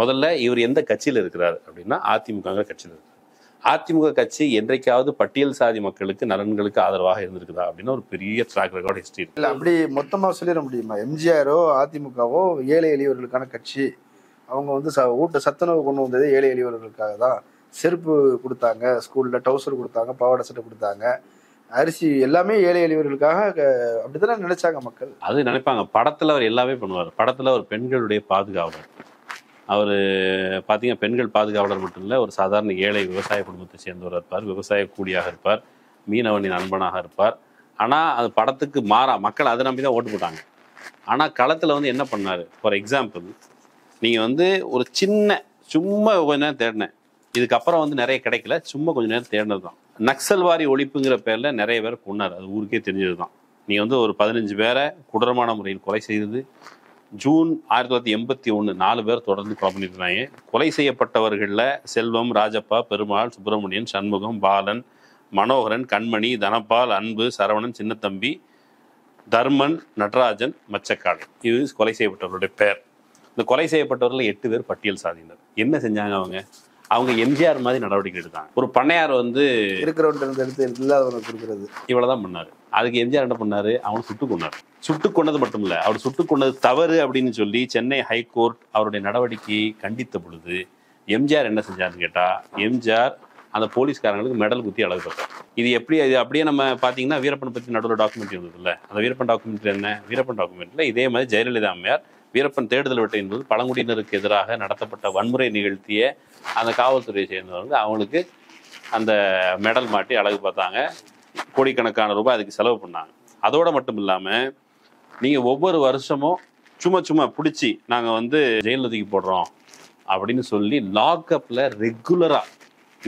முதல்ல இவர் எந்த கட்சியில் இருக்கிறார் அப்படின்னா அதிமுக கட்சியில் இருக்கிறார். அதிமுக கட்சி என்றைக்காவது பட்டியல் சாதி மக்களுக்கு நலன்களுக்கு ஆதரவாக இருந்திருக்குதா அப்படின்னா ஒரு பெரிய ட்ராக் ரெக்கார்ட் ஹிஸ்டரி இருக்கு. இல்லை அப்படி மொத்தமாக சொல்லிட முடியுமா? எம்ஜிஆரோ அதிமுகவோ ஏழை எளியவர்களுக்கான கட்சி. அவங்க வந்து சத்துணவு கொண்டு வந்தது ஏழை எளியவர்களுக்காக தான். செருப்பு கொடுத்தாங்க, ஸ்கூலில் டவுசர் கொடுத்தாங்க, பாவாடை சட்டை கொடுத்தாங்க, அரிசி, எல்லாமே ஏழை எளியவர்களுக்காக. அப்படித்தானே நினைச்சாங்க மக்கள். அது நினைப்பாங்க. படத்தில் அவர் எல்லாமே பண்ணுவார். படத்தில் அவர் பெண்களுடைய பாதுகாவலர். அவர் பார்த்தீங்கன்னா பெண்கள் பாதுகாவலர் மட்டும் இல்லை, ஒரு சாதாரண ஏழை விவசாய குடும்பத்தை சேர்ந்தவர் இருப்பார், விவசாய கூலியாக இருப்பார், மீனவனின் நண்பனாக இருப்பார். ஆனால் அது படத்துக்கு மாறா மக்கள் அதை நம்பி தான் ஓட்டு போட்டாங்க. ஆனால் களத்தில் வந்து என்ன பண்ணார், ஃபார் எக்ஸாம்பிள் நீங்கள் வந்து ஒரு சின்ன சும்மா கொஞ்ச நேரம் தேடினேன், இதுக்கப்புறம் வந்து நிறைய கிடைக்கல, சும்மா கொஞ்சம் நேரம் தேடினது தான். நக்சல்வாரி ஒழிப்புங்கிற பேரில் நிறைய பேர் கொண்டார், அது ஊருக்கே தெரிஞ்சது தான். நீங்கள் வந்து ஒரு 15 பேரை கொடூரமான முறையில் கொலை செய்தது. ஜூன் 1981 4 பேர் தொடர்ந்து கொலை பண்ணியிருந்தாங்க. கொலை செய்யப்பட்டவர்களில் செல்வம், ராஜப்பா, பெருமாள், சுப்பிரமணியன், சண்முகம், பாலன், மனோகரன், கண்மணி, தனபால், அன்பு, சரவணன், சின்னத்தம்பி, தர்மன், நடராஜன், மச்சக்காடு, இது கொலை செய்யப்பட்டவர்களுடைய பேர். இந்த கொலை செய்யப்பட்டவர்கள் 8 பேர் பட்டியல் சாதியினர். என்ன செஞ்சாங்க அவங்க எம்ஜிஆர் மாதிரி நடவடிக்கை எடுத்தாங்க. ஒரு பண்ணையார் வந்து இருக்கிறவங்க எடுத்து இல்லாதவனை கொடுக்குறது, இவ்வளவுதான் பண்ணாரு. அதுக்கு எம்ஜிஆர் என்ன பண்ணாரு, அவனை சுட்டு கொண்டாரு. சுட்டு கொண்டது மட்டும் இல்ல, அவர் சுட்டு கொண்டது தவறு அப்படின்னு சொல்லி சென்னை ஹைகோர்ட் அவருடைய நடவடிக்கையை கண்டித்த பொழுது எம்ஜிஆர் என்ன செஞ்சாருன்னு கேட்டா, எம்ஜிஆர் அந்த போலீஸ்காரங்களுக்கு மெடல் குத்தி அழகு பார்த்தார். இது அப்படியே நம்ம பார்த்தீங்கன்னா வீரப்பனை பற்றி நடுவில் டாக்குமெண்ட்ரி இருந்ததுல்ல, அந்த வீரப்பன் டாக்குமெண்ட்ரி என்ன, வீரப்பன் டாக்குமெண்ட்ரியில் இதே மாதிரி ஜெயலலிதா அம்மையார் வீரப்பன் தேடுதல் வேட்டை என்பது பழங்குடியினருக்கு எதிராக நடத்தப்பட்ட வன்முறை நிகழ்த்திய அந்த காவல்துறையை சேர்ந்தவங்க அவங்களுக்கு அந்த மெடல் மாட்டி அழகு பார்த்தாங்க. கோடிக்கணக்கான ரூபாய் அதுக்கு செலவு பண்ணாங்க. அதோடு மட்டும் இல்லாமல் நீங்கள் ஒவ்வொரு வருஷமும் சும்மா பிடிச்சி நாங்கள் வந்து ஜெயலலிதாக்கு போடுறோம் அப்படின்னு சொல்லி லாக்அப்பில் ரெகுலராக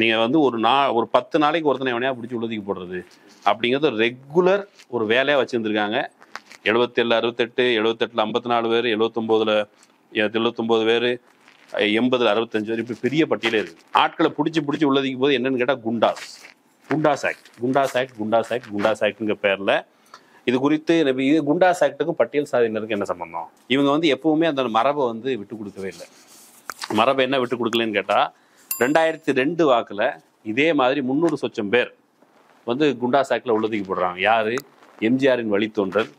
நீங்கள் வந்து ஒரு 10 நாளைக்கு ஒருத்தனை எவனையா பிடிச்சி உள்ளதுக்கு போடுறது அப்படிங்கிறது ரெகுலர் ஒரு வேலையாக வச்சுருந்துருக்காங்க. 77, 68, 78, 54 பேர், 79 பேர், 80, 65 பேர், இப்படி பெரிய பட்டியலே இருக்குது. ஆட்களை பிடிச்சி உள்ளதுக்கு போது என்னன்னு கேட்டால் குண்டாஸ் ஆக்ட்ங்கிற பேரில் இது குறித்து இது குண்டாஸ் ஆக்டுக்கும் பட்டியல் சாதியினருக்கு என்ன சம்பந்தம்? இவங்க வந்து எப்பவுமே அந்த மரபை வந்து விட்டு கொடுக்கவே இல்லை. மரபை என்ன விட்டு கொடுக்கலன்னு கேட்டால் 2002 வாக்கில் இதே மாதிரி 300 சொச்சம் பேர் வந்து குண்டாஸ் ஆக்டில் உள்ளதுக்கு போடுறாங்க. யார்? எம்ஜிஆரின் வழித்தோன்றல்,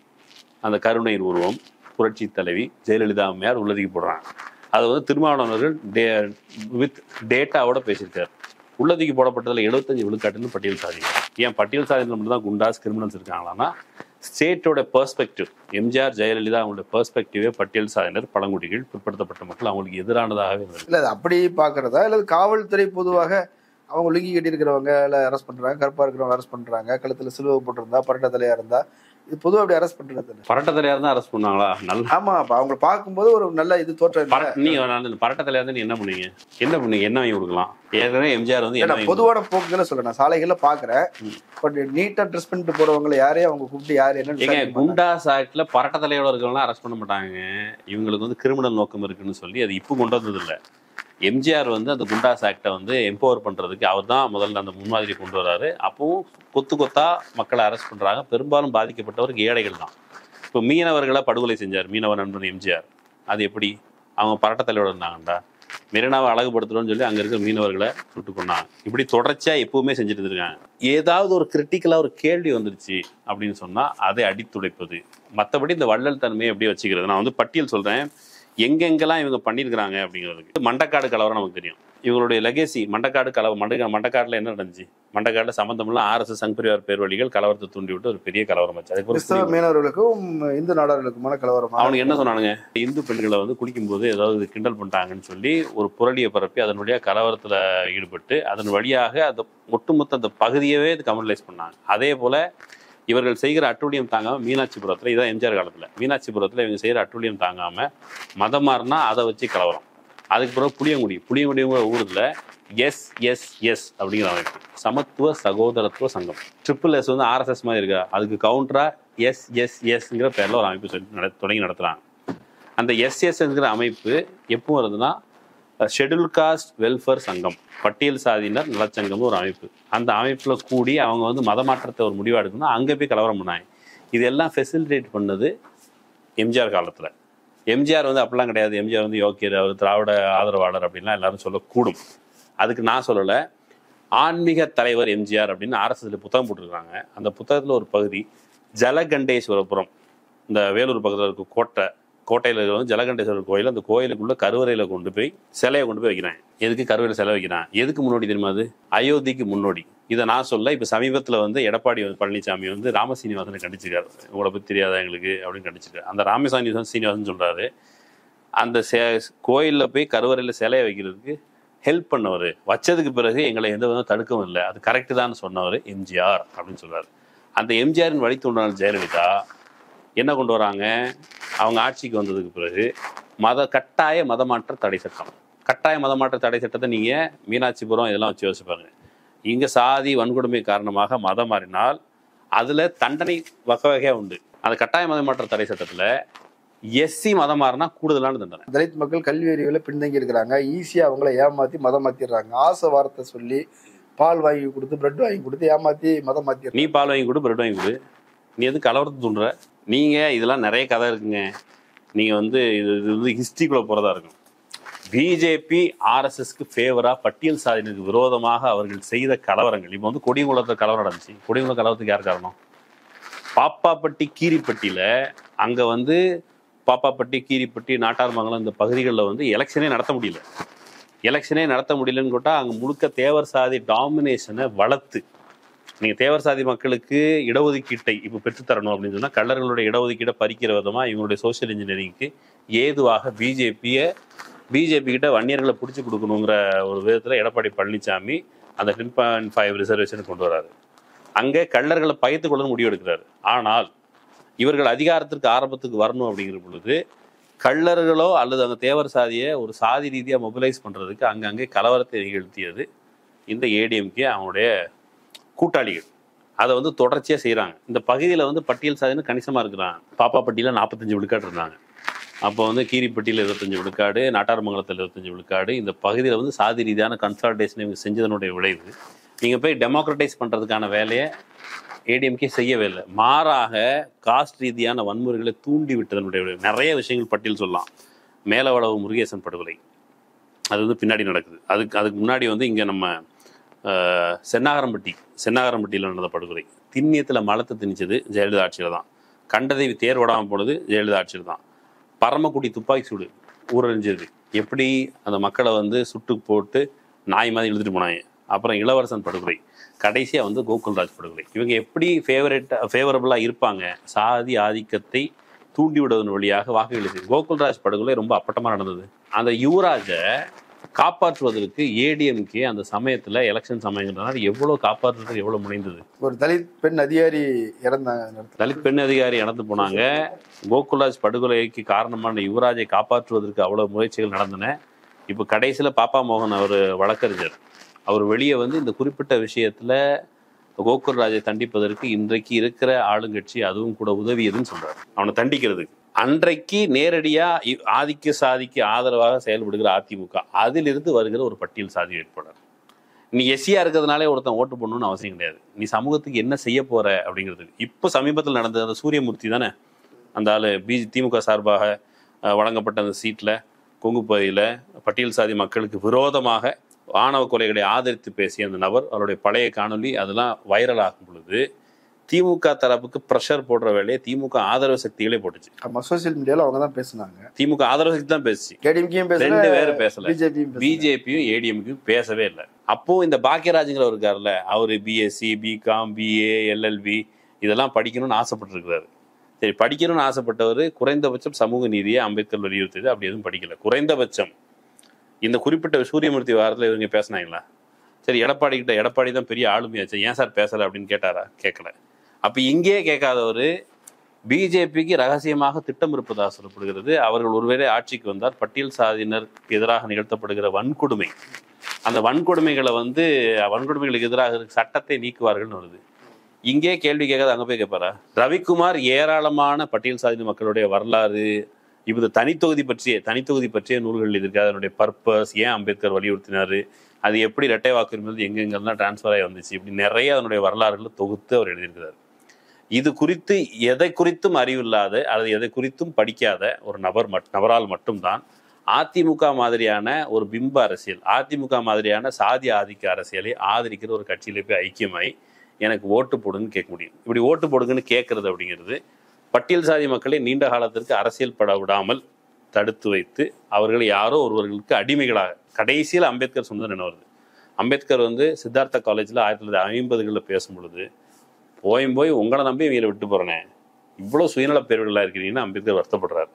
அந்த கருணையின் உருவம், புரட்சி தலைவி ஜெயலலிதா அம்மையார் உள்ளதுக்கு போடுறாங்க. அதை வந்து திருமாவளவர்கள் வித் டேட்டாவோட பேசியிருக்காரு. உள்ளதுக்கு போடப்பட்டதில் 75 விழுக்காட்டுன்னு பட்டியல் சாதிகள். ஏன் பட்டியல் சாதிகள் மட்டும் தான் குண்டாஸ் கிரிமினல்ஸ் இருக்காங்களான்னா ஸ்டேட்டோட பெர்ஸ்பெக்டிவ், எம்ஜிஆர் ஜெயலலிதா அவங்களோட பெர்ஸ்பெக்டிவே பட்டியல் சாதியினர், பழங்குடிகள், பிற்படுத்தப்பட்ட மக்கள் அவங்களுக்கு எதிரானதாகவே இருந்தது. இல்லை அப்படி பார்க்குறதா இல்லை காவல்துறை பொதுவாக அவங்க லுங்கி கட்டியிருக்கிறவங்க இல்லை அரெஸ்ட் பண்ணுறாங்க, கருப்பாக இருக்கிறவங்க அரெஸ்ட் பண்ணுறாங்க, கழுத்தில் சிலுவை போட்டிருந்தா, பரட்ட தலையாக இருந்தா, இது பொதுவாக அப்படி அரெஸ்ட் பண்ணுறது. பரட்ட தலையாக இருந்தால் அரெஸ்ட் பண்ணுவாங்களா? நல்ல ஆமாம், அப்போ அவங்க பார்க்கும்போது ஒரு நல்ல இது தோற்றம். நீங்கள் பரட்ட தலையாக இருந்தால் நீ என்ன பண்ணுவீங்க? என்ன வாங்கி கொடுக்கலாம்? ஏற்கனவே எம்ஜிஆர் வந்து என்ன பொதுவான போக்குகளை சொல்ல நான் சாலைகளில் பார்க்குறேன். பட் நீட்டாக ட்ரெஸ் பண்ணிட்டு போகிறவங்களை யாரையும் அவங்க கூப்பிட்டு யார் என்ன குண்டாஸ் ஆக்டில் பரட்ட தலையோட இருக்கிறவங்களாம் அரெஸ்ட் பண்ண மாட்டாங்க. இவங்களுக்கு வந்து கிரிமினல் நோக்கம் இருக்குன்னு சொல்லி அது இப்போ கொண்டு வந்தது இல்லை. எம்ஜிஆர் வந்து அந்த குண்டாஸ் ஆக்டை வந்து எம்பவர் பண்ணுறதுக்கு அவர் தான் முதல்ல அந்த முன்மாதிரி கொண்டு வர்றாரு. அப்பவும் கொத்தா மக்களை அரெஸ்ட் பண்ணுறாங்க. பெரும்பாலும் பாதிக்கப்பட்டவருக்கு ஏழைகள் தான். இப்போ மீனவர்களை படுகொலை செஞ்சார் மீனவர் நண்பன் எம்ஜிஆர். அது எப்படி? அவங்க பரட்டத்தலையோட இருந்தாங்கண்டா, மெரினாவை அழகுபடுத்துறோன்னு சொல்லி அங்கே இருக்கிற மீனவர்களை சுட்டு கொண்டாங்க. இப்படி தொடர்ச்சியாக எப்பவுமே செஞ்சுட்டு இருக்காங்க. ஏதாவது ஒரு கிரிட்டிக்கலாக ஒரு கேள்வி வந்துருச்சு அப்படின்னு சொன்னால் அதை அடித்துடைப்பது. மற்றபடி இந்த வள்ளல் தன்மையை எப்படி வச்சுக்கிறது? நான் வந்து பட்டியல் சொல்கிறேன் எங்கெங்கெல்லாம் இவங்க பண்ணியிருக்கிறாங்க அப்படிங்கிறதுக்கு. மண்டக்காடு கலவரம் நமக்கு தெரியும். இவங்களுடைய லெகசி மண்டக்காடு மண்டக்காட்டில் என்ன நடந்துச்சு? மண்டக்காட்டில் சம்பந்தமில்ல RSS சங் பரிவார் பேர்வழிகள் கலவரத்தை தூண்டி விட்டு ஒரு பெரிய கலவரம் வச்சு அதுக்கு மீனவர்களுக்கும் இந்து நாடார்களுக்குமான கலவரம். அவனுக்கு என்ன சொன்னானுங்க? இந்து பெண்களை வந்து குளிக்கும்போது ஏதாவது கிண்டல் பண்ணிட்டாங்கன்னு சொல்லி ஒரு புரளியை பரப்பி அதன் வழியாக கலவரத்தில் ஈடுபட்டு அதன் வழியாக அந்த ஒட்டுமொத்த அந்த பகுதியவே இது கமர்லைஸ் பண்ணாங்க. அதே போல் இவர்கள் செய்கிற அட்டூழியம் தாங்காமல் மீனாட்சிபுரத்தில், இதான் எம்ஜிஆர் காலத்தில், மீனாட்சிபுரத்தில் இவங்க செய்கிற அட்டூழியம் தாங்காமல் மதம் மாறினா அதை வச்சு கலவரம். அதுக்கு பிறகு புளியங்குடிங்கிற ஊரில் எஸ் அப்படிங்கிற அமைப்பு, சமத்துவ சகோதரத்துவ சங்கம். SSS வந்து RSS மாதிரி இருக்கா, அதுக்கு கவுண்டரா எஸ்ங்கிற பேரில் ஒரு அமைப்பு சொல்லி தொடங்கி நடத்துகிறாங்க. அந்த எஸ்ங்கிற அமைப்பு எப்போ வருதுன்னா ஷெட்யூல் காஸ்ட் வெல்ஃபேர் சங்கம், பட்டியல் சாதியினர் நலச்சங்கம்னு ஒரு அமைப்பு. அந்த அமைப்பில் கூடி அவங்க வந்து மதமாற்றத்தை ஒரு முடிவாக எடுக்கணும். அங்கே போய் கலவரம் பண்ணாங்க. இதெல்லாம் ஃபெசிலிட்டேட் பண்ணது எம்ஜிஆர் காலத்தில். எம்ஜிஆர் வந்து அப்படிலாம் கிடையாது. எம்ஜிஆர் வந்து யோக்கியர், அவர் திராவிட ஆதரவாளர் அப்படின்லாம் எல்லாரும் சொல்லக்கூடும். அதுக்கு நான் சொல்லலை. ஆன்மீக தலைவர் எம்ஜிஆர் அப்படின்னு RSSல புத்தகம் போட்டிருக்காங்க. அந்த புத்தகத்தில் ஒரு பகுதி ஜலகண்டேஸ்வரபுரம், இந்த வேலூர் பக்கத்தில் இருக்க கோட்டையில் இருக்கிற வந்து ஜலகண்டேஸ்வரர் கோயில். அந்த கோயிலுக்குள்ள கருவறையில் கொண்டு போய் சிலையை கொண்டு போய் வைக்கிறேன். எதுக்கு கருவறையில் சிலை வைக்கிறான்? எதுக்கு முன்னோடி தெரியுமா? அது அயோத்திக்கு முன்னோடி. இதை நான் சொல்ல. இப்போ சமீபத்தில் வந்து எடப்பாடி பழனிசாமி வந்து ராமசீனிவாசனை கண்டிச்சிருக்காரு. உங்களை பற்றி தெரியாதா எங்களுக்கு அப்படின்னு கண்டிச்சிருக்காரு. அந்த ராமசீனிவாசன் சொல்கிறாரு, அந்த கோயிலில் போய் கருவறையில் சிலையை வைக்கிறதுக்கு ஹெல்ப் பண்ணவர், வச்சதுக்கு பிறகு எங்களை எந்த விதம் தடுக்கவும் இல்லை, அது கரெக்டு தான் சொன்னவர் எம்ஜிஆர் அப்படின்னு சொல்கிறார். அந்த எம்ஜிஆரின் வழித்தோன்றல் ஜெயலலிதா என்ன கொண்டு வராங்க? அவங்க ஆட்சிக்கு வந்ததுக்கு பிறகு கட்டாய மதமாற்ற தடை சட்டம். கட்டாய மதமாற்ற தடை சட்டத்தை நீங்கள் மீனாட்சிபுரம் இதெல்லாம் வச்சு யோசிப்பாங்க. இங்கே சாதி வன்கொடுமை காரணமாக மதம் மாறினால் அதில் தண்டனை வகையாக உண்டு. அந்த கட்டாய மதமாற்ற தடை சட்டத்தில் SC மதம் மாறினா கூடுதலான தண்டனை. தலித் மக்கள் கல்வி அறிவில் பின்தங்கி இருக்கிறாங்க. ஈஸியாக அவங்கள ஏமாற்றி மதம் மாற்றிடுறாங்க. ஆசை வார்த்தை சொல்லி பால் வாங்கி கொடுத்து பிரெட் வாங்கி கொடுத்து ஏமாற்றி மதம் மாற்றி. நீ பால் வாங்கி கொடு, பிரெட் வாங்கி கொடு, நீ எது கலவரத்தை தூண்டுற? நீங்கள் இதெல்லாம் நிறைய கதை இருக்குங்க. நீங்கள் வந்து இது வந்து ஹிஸ்ட்ரிக்குள்ளே போகிறதா இருக்கும். பிஜேபி RSSக்கு ஃபேவராக பட்டியல் சாதியினருக்கு விரோதமாக அவர்கள் செய்த கலவரங்கள். இப்போ வந்து கொடியங்குளத்தில் கலவரம் நடந்துச்சு. கொடியங்குளம் கலவரத்துக்கு யார் காரணம்? பாப்பாப்பட்டி கீரிப்பட்டியில், அங்கே வந்து பாப்பாப்பட்டி கீரிப்பட்டி நாட்டார்மங்கலம் இந்த பகுதிகளில் வந்து எலெக்ஷனே நடத்த முடியல. எலெக்ஷனே நடத்த முடியலன்னு கேட்டால் அங்கே முழுக்க தேவர் சாதி டாமினேஷனை வளர்த்து நீங்கள் தேவர் சாதி மக்களுக்கு இடஒதுக்கீட்டை இப்போ பெற்றுத்தரணும் அப்படின்னு சொன்னால் கள்ளர்களுடைய இடஒதுக்கீட்டை பறிக்கிற விதமாக இவங்களுடைய சோஷியல் இன்ஜினியரிங்க்கு ஏதுவாக பிஜேபி கிட்ட வன்னியர்களை பிடிச்சி கொடுக்கணுங்கிற ஒரு விதத்தில் எடப்பாடி பழனிசாமி அந்த 10.5 ரிசர்வேஷனை கொண்டு வராரு. அங்கே கள்ளர்களை பயத்து கொள்ள முடிவு எடுக்கிறாரு. ஆனால் இவர்கள் அதிகாரத்திற்கு ஆரம்பத்துக்கு வரணும் அப்படிங்கிற பொழுது கள்ளர்களோ அல்லது அந்த தேவர் சாதியை ஒரு சாதி ரீதியாக மொபிலைஸ் பண்ணுறதுக்கு அங்கங்கே கலவரத்தை நிகழ்த்தியது இந்த ஏடிஎம்கே அவனுடைய கூட்டாளிகள். அதை வந்து தொடர்ச்சியாக செய்கிறாங்க. இந்த பகுதியில் வந்து பட்டியல் சாதின்னு கணிசமாக இருக்கிறாங்க. பாப்பாப்பட்டியில் 45 விழுக்காடு இருந்தாங்க. அப்போ வந்து கீரிப்பட்டியில் 25 விழுக்காடு, நாட்டார்மங்கலத்தில் 25 விழுக்காடு. இந்த பகுதியில் வந்து சாதி ரீதியான கன்சால்டேஷன் இவங்க செஞ்சதனுடைய விளைவு. நீங்கள் போய் டெமோக்ரட்டைஸ் பண்ணுறதுக்கான வேலையை ஏடிஎம்கே செய்யவே இல்லை. மாறாக காஸ்ட் ரீதியான வன்முறைகளை தூண்டி விட்டதனுடைய விளைவு. நிறைய விஷயங்கள் பட்டியல் சொல்லலாம். மேலவளவு முருகேசன் படுகொலை அது வந்து பின்னாடி நடக்குது. அதுக்கு முன்னாடி வந்து இங்கே நம்ம சென்னாகரம்பட்டியில் நடந்த படுகொலை. திண்ணியத்தில் மலத்தை திணிச்சது ஜெயலலிதா ஆட்சியில் தான். கண்டதேவி தேர் ஓடாமல் போனது ஜெயலலிதா ஆட்சியில் தான். பரமக்குடி துப்பாக்கி சூடு ஊரறிஞ்சது. எப்படி அந்த மக்களை வந்து சுட்டு போட்டு நாய் மாதிரி இழுத்துட்டு போனாங்க. அப்புறம் இளவரசன் படுகொலை, கடைசியாக வந்து கோகுல்ராஜ் படுகொலை. இவங்க எப்படி ஃபேவரபுளாக இருப்பாங்க? சாதி ஆதிக்கத்தை தூண்டிவிடுவதன் வழியாக வாக்குகள். கோகுல்ராஜ் படுகொலை ரொம்ப அப்பட்டமாக நடந்தது. அந்த யுவராஜை காப்பாற்றுவதற்கு ஏடிஎம்கே அந்த சமயத்தில் எலெக்ஷன் சமயங்கிறதுனால எவ்வளோ காப்பாற்றுறதுக்கு எவ்வளோ முனைந்தது. ஒரு தலித் பெண் அதிகாரி இறந்து போனாங்க. கோகுல்ராஜ் படுகொலைக்கு காரணமான யுவராஜை காப்பாற்றுவதற்கு அவ்வளோ முயற்சிகள் நடந்தன. இப்போ கடைசியில் பாப்பா மோகன் அவர் வழக்கறிஞர், அவர் வெளியே வந்து இந்த குறிப்பிட்ட விஷயத்தில் கோகுல்ராஜை தண்டிப்பதற்கு இன்றைக்கு இருக்கிற ஆளுங்கட்சி அதுவும் கூட உதவியதுன்னு சொல்றாரு. அவனை தண்டிக்கிறதுக்கு அன்றைக்கு நேரடியாக ஆதிக்க சாதிக்கு ஆதரவாக செயல்படுகிற அதிமுக அதிலிருந்து வருகிற ஒரு பட்டியல் சாதி வேட்பாளர். நீ எஸ்சியா இருக்கிறதுனாலே ஒருத்தன் ஓட்டு போடணும்னு அவசியம் கிடையாது. நீ சமூகத்துக்கு என்ன செய்ய போற அப்படிங்கிறதுக்கு. இப்போ சமீபத்தில் நடந்த அந்த சூரியமூர்த்தி தானே அந்த ஆள் திமுக சார்பாக வழங்கப்பட்ட அந்த சீட்டில் கொங்கு பகுதியில் பட்டியல் சாதி மக்களுக்கு விரோதமாக ஆணவ கொலைகளை ஆதரித்து பேசிய அந்த நபர். அவருடைய பழைய காணொலி அதெல்லாம் வைரல் ஆகும் பொழுது திமுக தரப்புக்கு ப்ரெஷர் போடுற வேலையை திமுக ஆதரவு சக்திகளே போட்டுச்சு. சோசியல் மீடியால அவங்க தான் பேசினாங்க. திமுக ஆதரவு சக்தி தான் பேசி, ரெண்டு பேரும் பேசல. பிஜேபியும் ஏடிஎம்கேயும் பேசவே இல்லை. அப்போ இந்த பாக்கியராஜுங்கிற இருக்காருல்ல, அவரு பிஎஸ்சி, பிகாம், பிஏ, எல்எல்பி இதெல்லாம் படிக்கணும்னு ஆசைப்பட்டு இருக்கிறாரு. சரி, படிக்கணும்னு ஆசைப்பட்டவர் குறைந்தபட்சம் சமூக நீதியை அம்பேத்கர் வலியுறுத்தியது. அப்படி எதுவும் படிக்கல. குறைந்தபட்சம் இந்த குறிப்பிட்ட சூரியமூர்த்தி வாரத்தில் இவங்க பேசினாங்களா? சரி, எடப்பாடி தான் பெரிய ஆளுமையாச்சு, ஏன் சார் பேசலை அப்படின்னு கேட்டாரா? கேட்கல. அப்போ இங்கே கேட்காதவர் பிஜேபிக்கு ரகசியமாக திட்டம் இருப்பதாக சொல்லப்படுகிறது. அவர்கள் ஒருவேளை ஆட்சிக்கு வந்தால் பட்டியல் சாதியினருக்கு எதிராக நிகழ்த்தப்படுகிற வன்கொடுமை, அந்த வன்கொடுமைகளுக்கு எதிராக சட்டத்தை நீக்குவார்கள்னு வருது. இங்கே கேள்வி கேட்காத அங்கே போய் கேட்பாரா? ரவிக்குமார் ஏராளமான பட்டியல் சாதி மக்களுடைய வரலாறு, இப்போ தனித்தொகுதி பற்றிய நூல்கள் எழுதியிருக்காரு. அதனுடைய பர்பஸ், ஏன் அம்பேத்கர் வலியுறுத்தினார், அது எப்படி இரட்டை வாக்குரிமை எங்கெங்கெல்லாம் டிரான்ஸ்ஃபர் ஆகி வந்துச்சு, இப்படி நிறைய அதனுடைய வரலாறுகளை தொகுத்து அவர் எழுதியிருக்கிறார். இது குறித்து எதை குறித்தும் அறிவில்லாத அல்லது எதை குறித்தும் படிக்காத ஒரு நபரால் மட்டும்தான் அதிமுக மாதிரியான ஒரு பிம்ப அரசியல், அதிமுக மாதிரியான சாதி ஆதிக்க அரசியலை ஆதரிக்கிற ஒரு கட்சியில போய் ஐக்கியமாய் எனக்கு ஓட்டு போடுன்னு கேட்க முடியும். இப்படி ஓட்டு போடுங்கன்னு கேட்கறது அப்படிங்கிறது பட்டியல் சாதி மக்களை நீண்ட காலத்திற்கு அரசியல் பட விடாமல் தடுத்து வைத்து அவர்களை யாரோ ஒருவர்களுக்கு அடிமைகளாக, கடைசியில் அம்பேத்கர் சொன்னது என்ன வருது? அம்பேத்கர் சித்தார்த்தா காலேஜில் 1950களில் பேசும் பொழுது போய் உங்களை நம்பி இவங்களை விட்டு போறேனே, இவ்வளோ சுயநல பேர்வழியாக இருக்கிறீங்கன்னு அம்பேத்கர் வருத்தப்படுறாரு.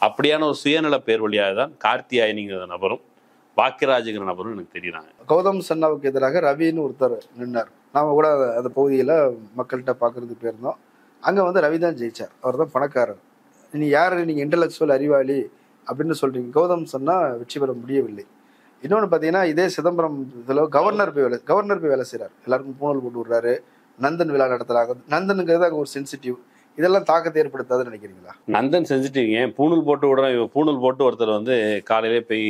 அப்படியான ஒரு சுயநல பேர்வழியாக தான் கார்த்தியாயனிங்கிற நபரும் பாக்கியராஜுங்கிற நபரும் எனக்கு தெரியுறாங்க. கௌதம் சன்னாவுக்கு எதிராக ரவின்னு ஒருத்தர் நின்னார். நாம கூட அந்த பகுதியில் மக்கள்கிட்ட பார்க்கறதுக்கு போயிருந்தோம். அங்கே ரவி தான் ஜெயிச்சார். அவர் தான் பணக்காரர். நீ யார், நீங்கள் இன்டலெக்சுவல் அறிவாளி அப்படின்னு சொல்றீங்க. கௌதம் சன்னா வெற்றி பெற முடியவில்லை. இன்னொன்று பார்த்தீங்கன்னா, இதே சிதம்பரம் இதில் கவர்னர் போய் வேலை செய்கிறார். எல்லாருக்கும் பூணல் போட்டு விடுறாரு. நந்தன் விழா நடத்துறாங்க. நந்தனுங்கிறது அங்கே ஒரு சென்சிட்டிவ். இதெல்லாம் தாக்கத்தை ஏற்படுத்தாதுன்னு நினைக்கிறீங்களா? நந்தன் சென்சிட்டிவ் ஏன்? பூணூல் போட்டு ஒருத்தர் காலையிலே போய்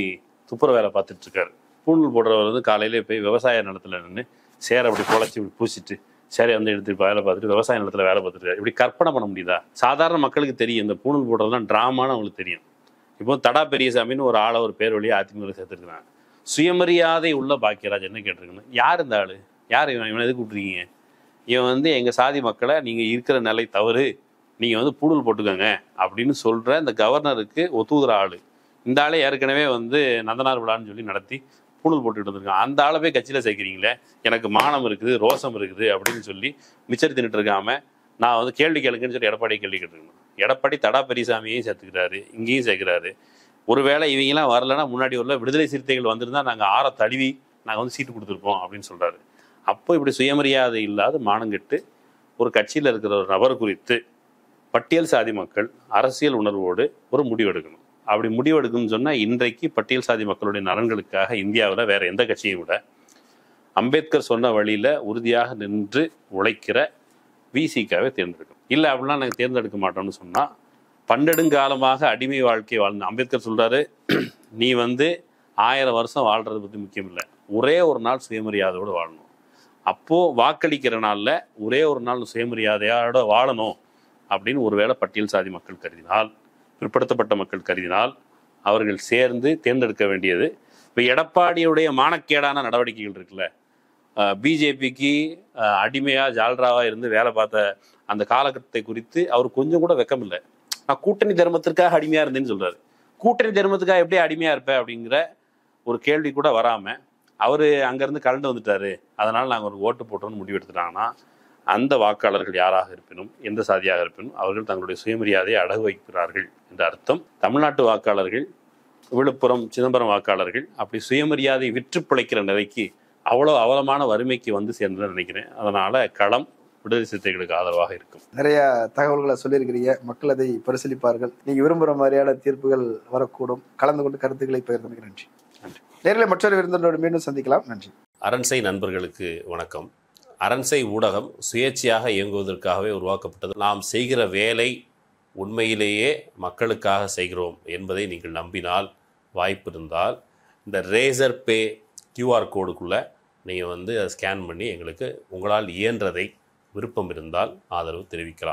துப்புர வேலை பார்த்துட்டு இருக்காரு. பூணூல் போடுறவர் காலையிலே போய் விவசாய நிலத்துல நின்று சேரை அப்படி குழச்சி இப்படி பூசிட்டு சேரை எடுத்து வேலை பார்த்துட்டு விவசாய நிலத்துல வேலை பார்த்துருக்காரு. இப்படி கற்பனை பண்ண முடியுதா? சாதாரண மக்களுக்கு தெரியும் இந்த பூணூல் போடுறதுலாம் டிராமான்னு அவங்களுக்கு தெரியும். இப்போ தடா பெரியசாமின்னு ஒரு ஆளை ஒரு பேர் வழியாக அதிமுக சேர்த்துருக்குறாங்க. சுயமரியாதை உள்ள பாக்கியராஜ் என்ன கேட்டிருக்குன்னு, யார் இந்த ஆளு, யார் இவனை எதுக்கு விட்டுருக்கீங்க? இவன் எங்கள் சாதி மக்களை நீங்கள் இருக்கிற நிலை தவறு, நீங்கள் பூணூல் போட்டுக்கோங்க அப்படின்னு சொல்கிற இந்த கவர்னருக்கு ஒத்துதுற ஆள். இந்த ஆளே ஏற்கனவே நந்தனார் விழான்னு சொல்லி நடத்தி பூணூல் போட்டுக்கிட்டு வந்திருக்கான். அந்த ஆளவே கட்சியில் சேர்க்குறீங்களே, எனக்கு மானம் இருக்குது, ரோசம் இருக்குது அப்படின்னு சொல்லி மிச்சர் தின்னுட்டு இருக்காம நான் வந்து கேள்வி கேளுங்கன்னு சொல்லி எடப்பாடி கேள்வி கேட்டுருக்கணும். எடப்பாடி தடா பெரியசாமியையும் சேர்த்துக்கிறாரு, இங்கேயும் சேர்க்கிறாரு. ஒருவேளை இவங்கெல்லாம் வரலன்னா முன்னாடி உள்ள விடுதலை சிறுத்தைகள் வந்திருந்தா நாங்கள் ஆற தழுவி நாங்கள் வந்து சீட்டு கொடுத்துருப்போம் அப்படின்னு சொல்கிறாரு. அப்போ இப்படி சுயமரியாதை இல்லாத மானங்கெட்டு ஒரு கட்சியில் இருக்கிற ஒரு நபர் குறித்து பட்டியல் சாதி மக்கள் அரசியல் உணர்வோடு ஒரு முடிவெடுக்கணும். அப்படி முடிவெடுக்கணும்னு சொன்னால் இன்றைக்கு பட்டியல் சாதி மக்களுடைய நலன்களுக்காக இந்தியாவில் வேற எந்த கட்சியும் விட அம்பேத்கர் சொன்ன வழியில் உறுதியாக நின்று உழைக்கிற விசிகாவை தேர்ந்தெடுக்கணும். இல்லை அப்படின்னா நாங்கள் தேர்ந்தெடுக்க மாட்டோம்னு சொன்னால் பன்னெடுங்காலமாக அடிமை வாழ்க்கை வாழ்ந்த அம்பேத்கர் சொல்கிறாரு, நீ வந்து 1000 வருஷம் வாழ்றது பற்றி முக்கியம் இல்லை, ஒரே ஒரு நாள் சுயமரியாதையோடு வாழணும். அப்போது வாக்களிக்கிற நாளில் ஒரே ஒரு நாள் சுயமரியாதையோட வாழணும் அப்படின்னு ஒருவேளை பட்டியல் சாதி மக்கள் கருதினால், பிற்படுத்தப்பட்ட மக்கள் கருதினால் அவர்கள் சேர்ந்து தேர்ந்தெடுக்க வேண்டியது. இப்போ எடப்பாடியுடைய மானக்கேடான நடவடிக்கைகள் இருக்குல்ல, பிஜேபிக்கு அடிமையாக ஜால்ராவாக இருந்து வேலை பார்த்த அந்த காலகட்டத்தை குறித்து அவர் கொஞ்சம் கூட வெக்கம் இல்லை. நான் கூட்டணி தர்மத்திற்காக அடிமையாக இருந்தேன்னு சொல்கிறாரு. கூட்டணி தர்மத்துக்காக எப்படி அடிமையாக இருப்பேன் அப்படிங்கிற ஒரு கேள்வி கூட வராமல் அவர் அங்கேருந்து கலந்து வந்துட்டாரு, அதனால் நாங்கள் ஒரு ஓட்டு போட்டோன்னு முடிவு எடுத்துட்டாங்கன்னா அந்த வாக்காளர்கள் யாராக இருப்பினும் எந்த சாதியாக இருப்பினும் அவர்கள் தங்களுடைய சுயமரியாதையை அடகு வைக்கிறார்கள் என்ற அர்த்தம். தமிழ்நாட்டு வாக்காளர்கள், விழுப்புரம் சிதம்பரம் வாக்காளர்கள் அப்படி சுயமரியாதை விற்று பிழைக்கிற நிலைக்கு அவ்வளோ அவலமான வறுமைக்கு வந்து சேர்ந்துன்னு நினைக்கிறேன். அதனால் களம் விடுதலை சிறுத்தைகளுக்கு ஆதரவாக இருக்கும். நிறைய தகவல்களை சொல்லியிருக்கிறீங்க, மக்கள் அதை பரிசீலிப்பார்கள். நீங்கள் விரும்புகிற மாதிரியான தீர்ப்புகள் வரக்கூடும். கலந்து கொண்டு கருத்துக்களை பகிர்ந்தமைக்கு நன்றி. நன்றி. நேரில் மற்றொரு விருந்தினரோடு மீண்டும் சந்திக்கலாம். நன்றி. அரண்சை நண்பர்களுக்கு வணக்கம். அரண்சை ஊடகம் சுயேட்சையாக இயங்குவதற்காகவே உருவாக்கப்பட்டது. நாம் செய்கிற வேலை உண்மையிலேயே மக்களுக்காக செய்கிறோம் என்பதை நீங்கள் நம்பினால், வாய்ப்பு இருந்தால் இந்த ரேசர் பே QR கோடுக்குள்ளே நீங்கள் வந்து அதை ஸ்கேன் பண்ணி எங்களுக்கு உங்களால் இயன்றதை விருப்பம் இருந்தால் ஆதரவு தெரிவிக்கலாம்.